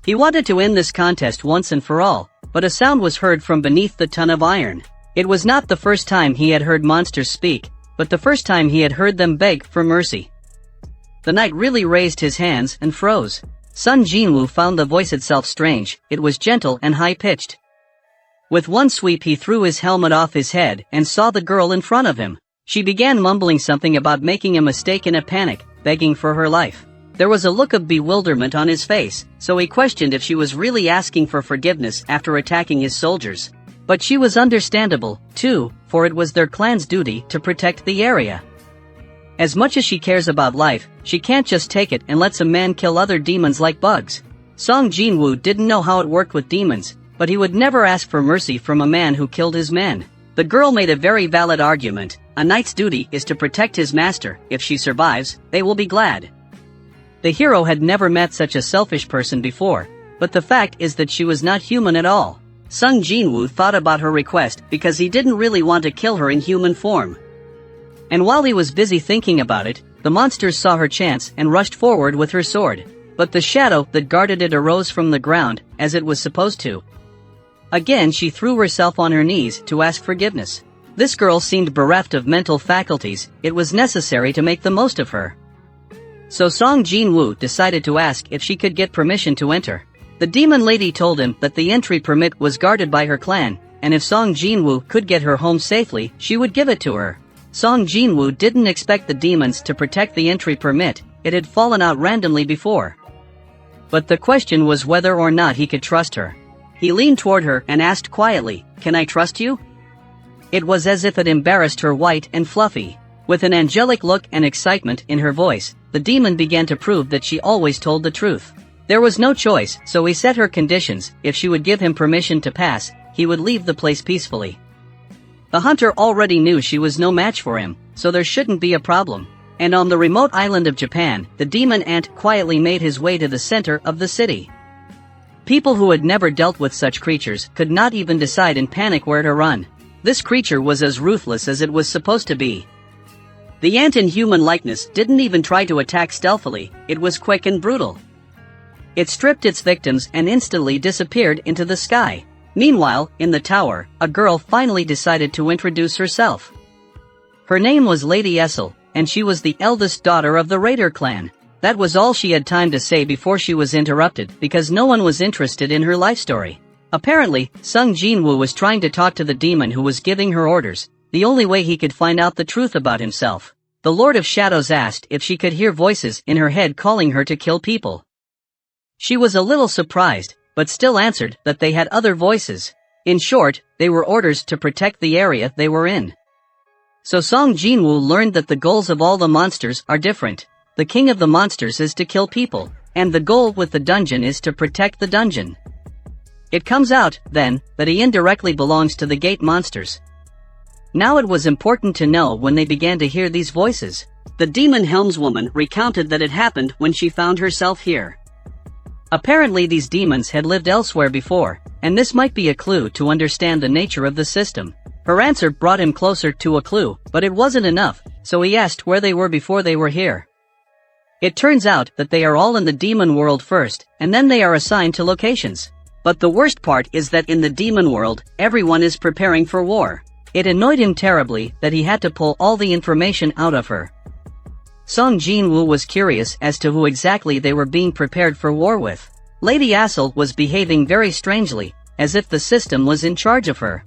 He wanted to end this contest once and for all, but a sound was heard from beneath the ton of iron. It was not the first time he had heard monsters speak, but the first time he had heard them beg for mercy. The knight really raised his hands and froze. Song Jin Woo found the voice itself strange, it was gentle and high-pitched. With one sweep he threw his helmet off his head and saw the girl in front of him. She began mumbling something about making a mistake in a panic, begging for her life. There was a look of bewilderment on his face, so he questioned if she was really asking for forgiveness after attacking his soldiers. But she was understandable, too, for it was their clan's duty to protect the area. As much as she cares about life, she can't just take it and let some man kill other demons like bugs. Song Jin Woo didn't know how it worked with demons, but he would never ask for mercy from a man who killed his men. The girl made a very valid argument. A knight's duty is to protect his master. If she survives, they will be glad. The hero had never met such a selfish person before, but the fact is that she was not human at all. Song Jin Woo thought about her request because he didn't really want to kill her in human form. And while he was busy thinking about it, the monsters saw her chance and rushed forward with her sword. But the shadow that guarded it arose from the ground, as it was supposed to. Again she threw herself on her knees to ask forgiveness. This girl seemed bereft of mental faculties, it was necessary to make the most of her. So Song Jin Woo decided to ask if she could get permission to enter. The demon lady told him that the entry permit was guarded by her clan, and if Song Jin Woo could get her home safely, she would give it to her. Song Jin Woo didn't expect the demons to protect the entry permit, it had fallen out randomly before. But the question was whether or not he could trust her. He leaned toward her and asked quietly, "Can I trust you?" It was as if it embarrassed her white and fluffy. With an angelic look and excitement in her voice, the demon began to prove that she always told the truth. There was no choice, so he set her conditions. If she would give him permission to pass, he would leave the place peacefully. The hunter already knew she was no match for him, so there shouldn't be a problem. And on the remote island of Japan, the demon ant quietly made his way to the center of the city. People who had never dealt with such creatures could not even decide in panic where to run. This creature was as ruthless as it was supposed to be. The ant in human likeness didn't even try to attack stealthily, it was quick and brutal. It stripped its victims and instantly disappeared into the sky. Meanwhile, in the tower, a girl finally decided to introduce herself. Her name was Lady Essel, and she was the eldest daughter of the Raider clan. That was all she had time to say before she was interrupted because no one was interested in her life story. Apparently, Song Jin Woo was trying to talk to the demon who was giving her orders, the only way he could find out the truth about himself. The Lord of Shadows asked if she could hear voices in her head calling her to kill people. She was a little surprised, but still answered that they had other voices. In short, they were orders to protect the area they were in. So Song Jin Woo learned that the goals of all the monsters are different. The king of the monsters is to kill people, and the goal with the dungeon is to protect the dungeon. It comes out, then, that he indirectly belongs to the gate monsters. Now it was important to know when they began to hear these voices. The demon helmswoman recounted that it happened when she found herself here. Apparently these demons had lived elsewhere before, and this might be a clue to understand the nature of the system. Her answer brought him closer to a clue, but it wasn't enough, so he asked where they were before they were here. It turns out that they are all in the demon world first, and then they are assigned to locations. But the worst part is that in the demon world, everyone is preparing for war. It annoyed him terribly that he had to pull all the information out of her. Jin Woo was curious as to who exactly they were being prepared for war with. Lady Assel was behaving very strangely, as if the system was in charge of her.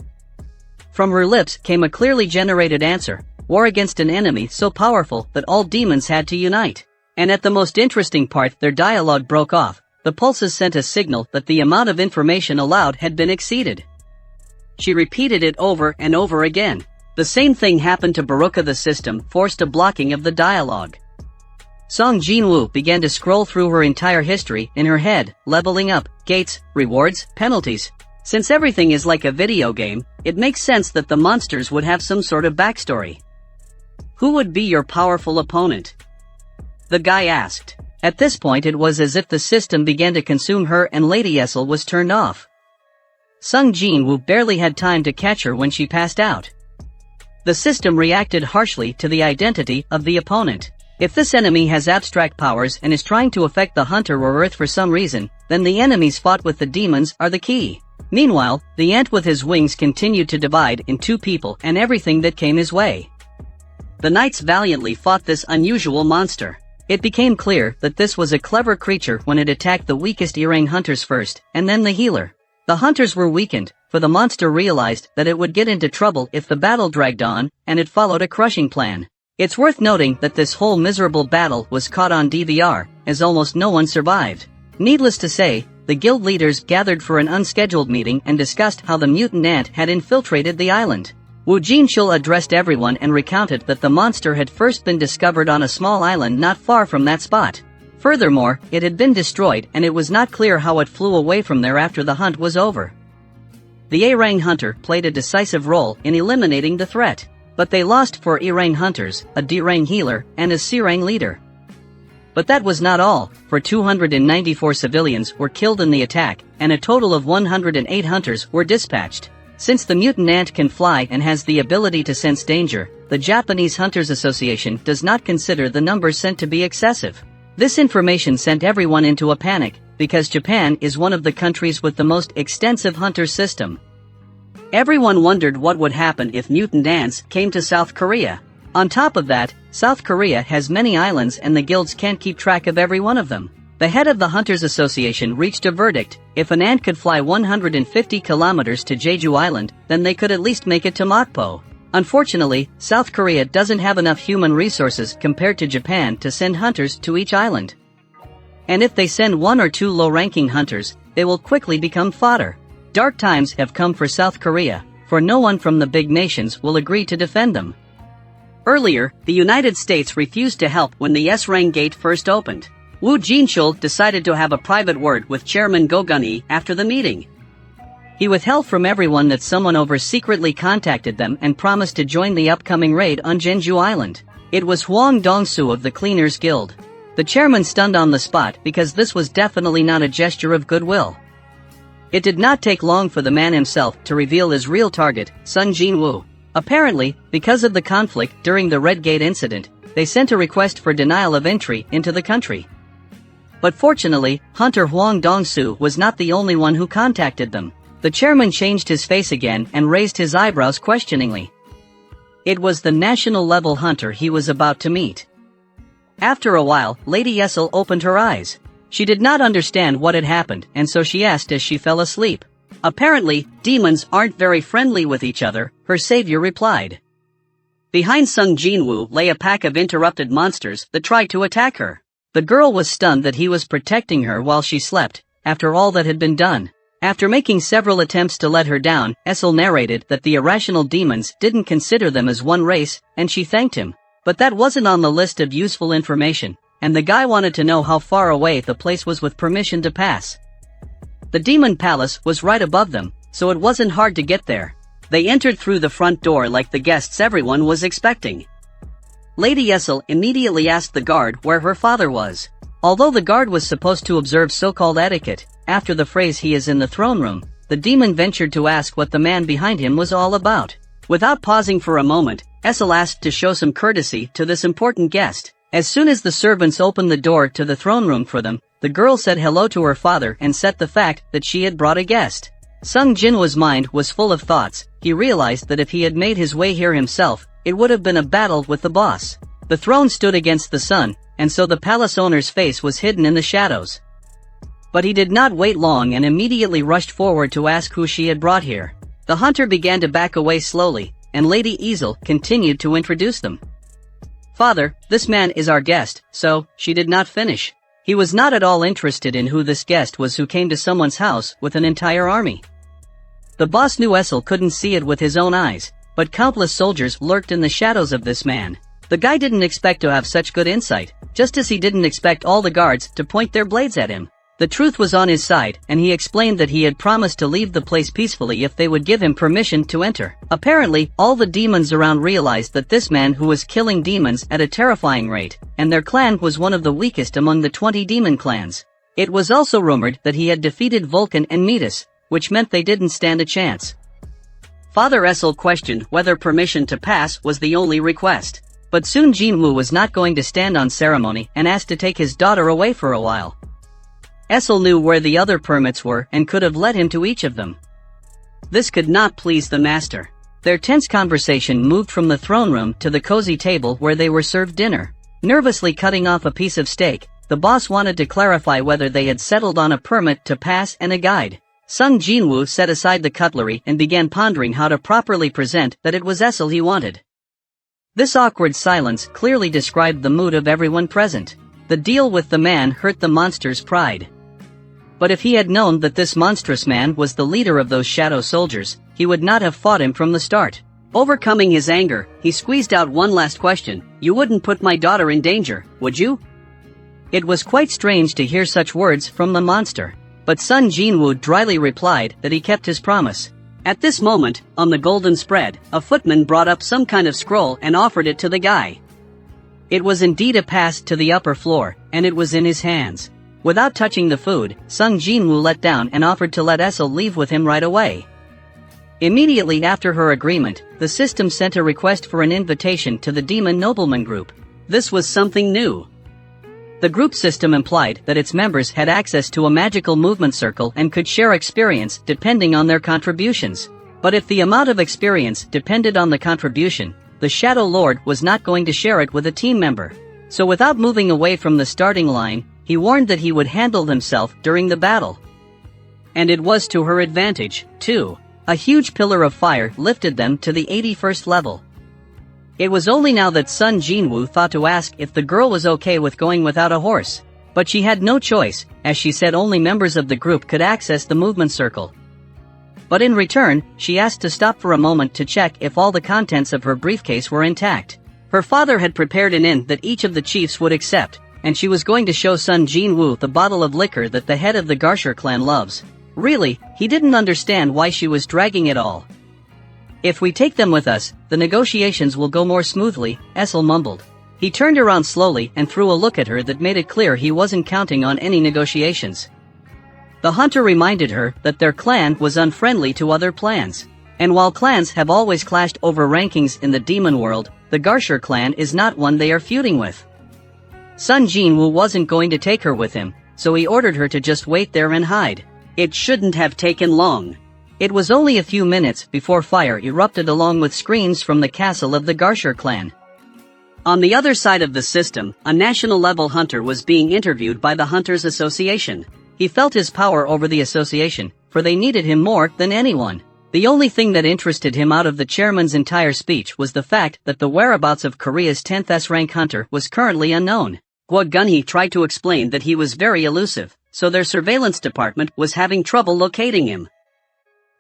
From her lips came a clearly generated answer: war against an enemy so powerful that all demons had to unite. And at the most interesting part, their dialogue broke off. The pulses sent a signal that the amount of information allowed had been exceeded. She repeated it over and over again. The same thing happened to Baruka. The system forced a blocking of the dialogue. Jin Woo began to scroll through her entire history in her head, leveling up, gates, rewards, penalties. Since everything is like a video game, it makes sense that the monsters would have some sort of backstory. Who would be your powerful opponent? The guy asked. At this point it was as if the system began to consume her and Lady Essel was turned off. Jin Woo barely had time to catch her when she passed out. The system reacted harshly to the identity of the opponent. If this enemy has abstract powers and is trying to affect the hunter or Earth for some reason, then the enemies fought with the demons are the key. Meanwhile, the ant with his wings continued to divide in two people and everything that came his way. The knights valiantly fought this unusual monster. It became clear that this was a clever creature when it attacked the weakest Irang hunters first, and then the healer. The hunters were weakened, for the monster realized that it would get into trouble if the battle dragged on, and it followed a crushing plan. It's worth noting that this whole miserable battle was caught on DVR, as almost no one survived. Needless to say, the guild leaders gathered for an unscheduled meeting and discussed how the mutant ant had infiltrated the island. Wu Jinshul addressed everyone and recounted that the monster had first been discovered on a small island not far from that spot. Furthermore, it had been destroyed and it was not clear how it flew away from there after the hunt was over. The Irang hunter played a decisive role in eliminating the threat, but they lost 4 Irang hunters, a D-Rang healer, and a C-Rang leader. But that was not all, for 294 civilians were killed in the attack, and a total of 108 hunters were dispatched. Since the mutant ant can fly and has the ability to sense danger, the Japanese Hunters Association does not consider the numbers sent to be excessive. This information sent everyone into a panic, because Japan is one of the countries with the most extensive hunter system. Everyone wondered what would happen if mutant ants came to South Korea. On top of that, South Korea has many islands and the guilds can't keep track of every one of them. The head of the Hunters Association reached a verdict: if an ant could fly 150 kilometers to Jeju Island, then they could at least make it to Mokpo. Unfortunately, South Korea doesn't have enough human resources compared to Japan to send hunters to each island. And if they send 1 or 2 low-ranking hunters, they will quickly become fodder. Dark times have come for South Korea, for no one from the big nations will agree to defend them. Earlier, the United States refused to help when the S-Rang gate first opened. Wu Jinshul decided to have a private word with Chairman Goguni after the meeting. He withheld from everyone that someone over secretly contacted them and promised to join the upcoming raid on Jeju Island. It was Huang Dongsu of the Cleaners Guild. The chairman stunned on the spot because this was definitely not a gesture of goodwill. It did not take long for the man himself to reveal his real target, Jin Woo. Apparently, because of the conflict during the Red Gate incident, they sent a request for denial of entry into the country. But fortunately, Hunter Huang Dongsu was not the only one who contacted them. The chairman changed his face again and raised his eyebrows questioningly. It was the national-level hunter he was about to meet. After a while, Lady Essel opened her eyes. She did not understand what had happened, and so she asked as she fell asleep. Apparently, demons aren't very friendly with each other, her savior replied. Behind Jin Woo lay a pack of interrupted monsters that tried to attack her. The girl was stunned that he was protecting her while she slept, after all that had been done. After making several attempts to let her down, Essel narrated that the irrational demons didn't consider them as one race, and she thanked him. But that wasn't on the list of useful information, and the guy wanted to know how far away the place was with permission to pass. The demon palace was right above them, so it wasn't hard to get there. They entered through the front door like the guests everyone was expecting. Lady Essel immediately asked the guard where her father was. Although the guard was supposed to observe so-called etiquette, after the phrase "he is in the throne room," the demon ventured to ask what the man behind him was all about. Without pausing for a moment, Essel asked to show some courtesy to this important guest. As soon as the servants opened the door to the throne room for them, the girl said hello to her father and set the fact that she had brought a guest. Sung Jinwoo's mind was full of thoughts. He realized that if he had made his way here himself, it would have been a battle with the boss. The throne stood against the sun, and so the palace owner's face was hidden in the shadows. But he did not wait long and immediately rushed forward to ask who she had brought here. The hunter began to back away slowly, and Lady Essel continued to introduce them. "Father, this man is our guest," so, she did not finish. He was not at all interested in who this guest was who came to someone's house with an entire army. The boss knew Essel couldn't see it with his own eyes, but countless soldiers lurked in the shadows of this man. The guy didn't expect to have such good insight, just as he didn't expect all the guards to point their blades at him. The truth was on his side, and he explained that he had promised to leave the place peacefully if they would give him permission to enter. Apparently, all the demons around realized that this man who was killing demons at a terrifying rate, and their clan was one of the weakest among the 20 demon clans. It was also rumored that he had defeated Vulcan and Metis, which meant they didn't stand a chance. Father Essel questioned whether permission to pass was the only request. But soon Jin Woo was not going to stand on ceremony and asked to take his daughter away for a while. Essel knew where the other permits were and could have led him to each of them. This could not please the master. Their tense conversation moved from the throne room to the cozy table where they were served dinner. Nervously cutting off a piece of steak, the boss wanted to clarify whether they had settled on a permit to pass and a guide. Sung Jin Woo set aside the cutlery and began pondering how to properly present that it was Essel he wanted. This awkward silence clearly described the mood of everyone present. The deal with the man hurt the monster's pride. But if he had known that this monstrous man was the leader of those shadow soldiers, he would not have fought him from the start. Overcoming his anger, he squeezed out one last question. "You wouldn't put my daughter in danger, would you?" It was quite strange to hear such words from the monster, but Sun Jinwoo dryly replied that he kept his promise. At this moment, on the golden spread, a footman brought up some kind of scroll and offered it to the guy. It was indeed a pass to the upper floor, and it was in his hands. Without touching the food, Sung Jinwoo let down and offered to let Essel leave with him right away. Immediately after her agreement, the system sent a request for an invitation to the Demon Nobleman group. This was something new. The group system implied that its members had access to a magical movement circle and could share experience depending on their contributions. But if the amount of experience depended on the contribution, the Shadow Lord was not going to share it with a team member. So without moving away from the starting line, he warned that he would handle himself during the battle. And it was to her advantage, too. A huge pillar of fire lifted them to the 81st level. It was only now that Sun Jinwoo thought to ask if the girl was okay with going without a horse. But she had no choice, as she said only members of the group could access the movement circle. But in return, she asked to stop for a moment to check if all the contents of her briefcase were intact. Her father had prepared an inn that each of the chiefs would accept, and she was going to show Sun Jinwoo the bottle of liquor that the head of the Garshur clan loves. Really, he didn't understand why she was dragging it all. "If we take them with us, the negotiations will go more smoothly," Essel mumbled. He turned around slowly and threw a look at her that made it clear he wasn't counting on any negotiations. The hunter reminded her that their clan was unfriendly to other clans. And while clans have always clashed over rankings in the demon world, the Garshur clan is not one they are feuding with. Sun Jinwoo wasn't going to take her with him, so he ordered her to just wait there and hide. It shouldn't have taken long. It was only a few minutes before fire erupted along with screams from the castle of the Garshur clan. On the other side of the system, a national-level hunter was being interviewed by the Hunters Association. He felt his power over the association, for they needed him more than anyone. The only thing that interested him out of the chairman's entire speech was the fact that the whereabouts of Korea's 10th S-rank hunter was currently unknown. Gwa Gunhee tried to explain that he was very elusive, so their surveillance department was having trouble locating him.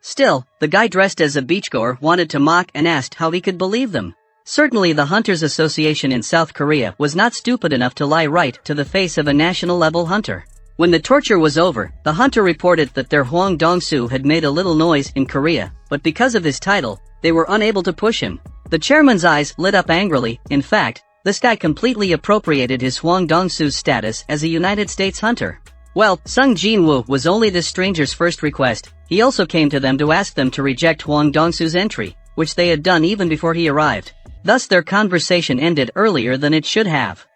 Still, the guy dressed as a beachgoer wanted to mock and asked how he could believe them. Certainly the Hunters Association in South Korea was not stupid enough to lie right to the face of a national-level hunter. When the torture was over, the hunter reported that their Hwang Dong-soo had made a little noise in Korea, but because of his title, they were unable to push him. The chairman's eyes lit up angrily. In fact, This guy completely appropriated his Hwang Dong-soo's status as a United States hunter. Well, Sung Jin Woo was only this stranger's first request. He also came to them to ask them to reject Hwang Dong-soo's entry, which they had done even before he arrived. Thus their conversation ended earlier than it should have.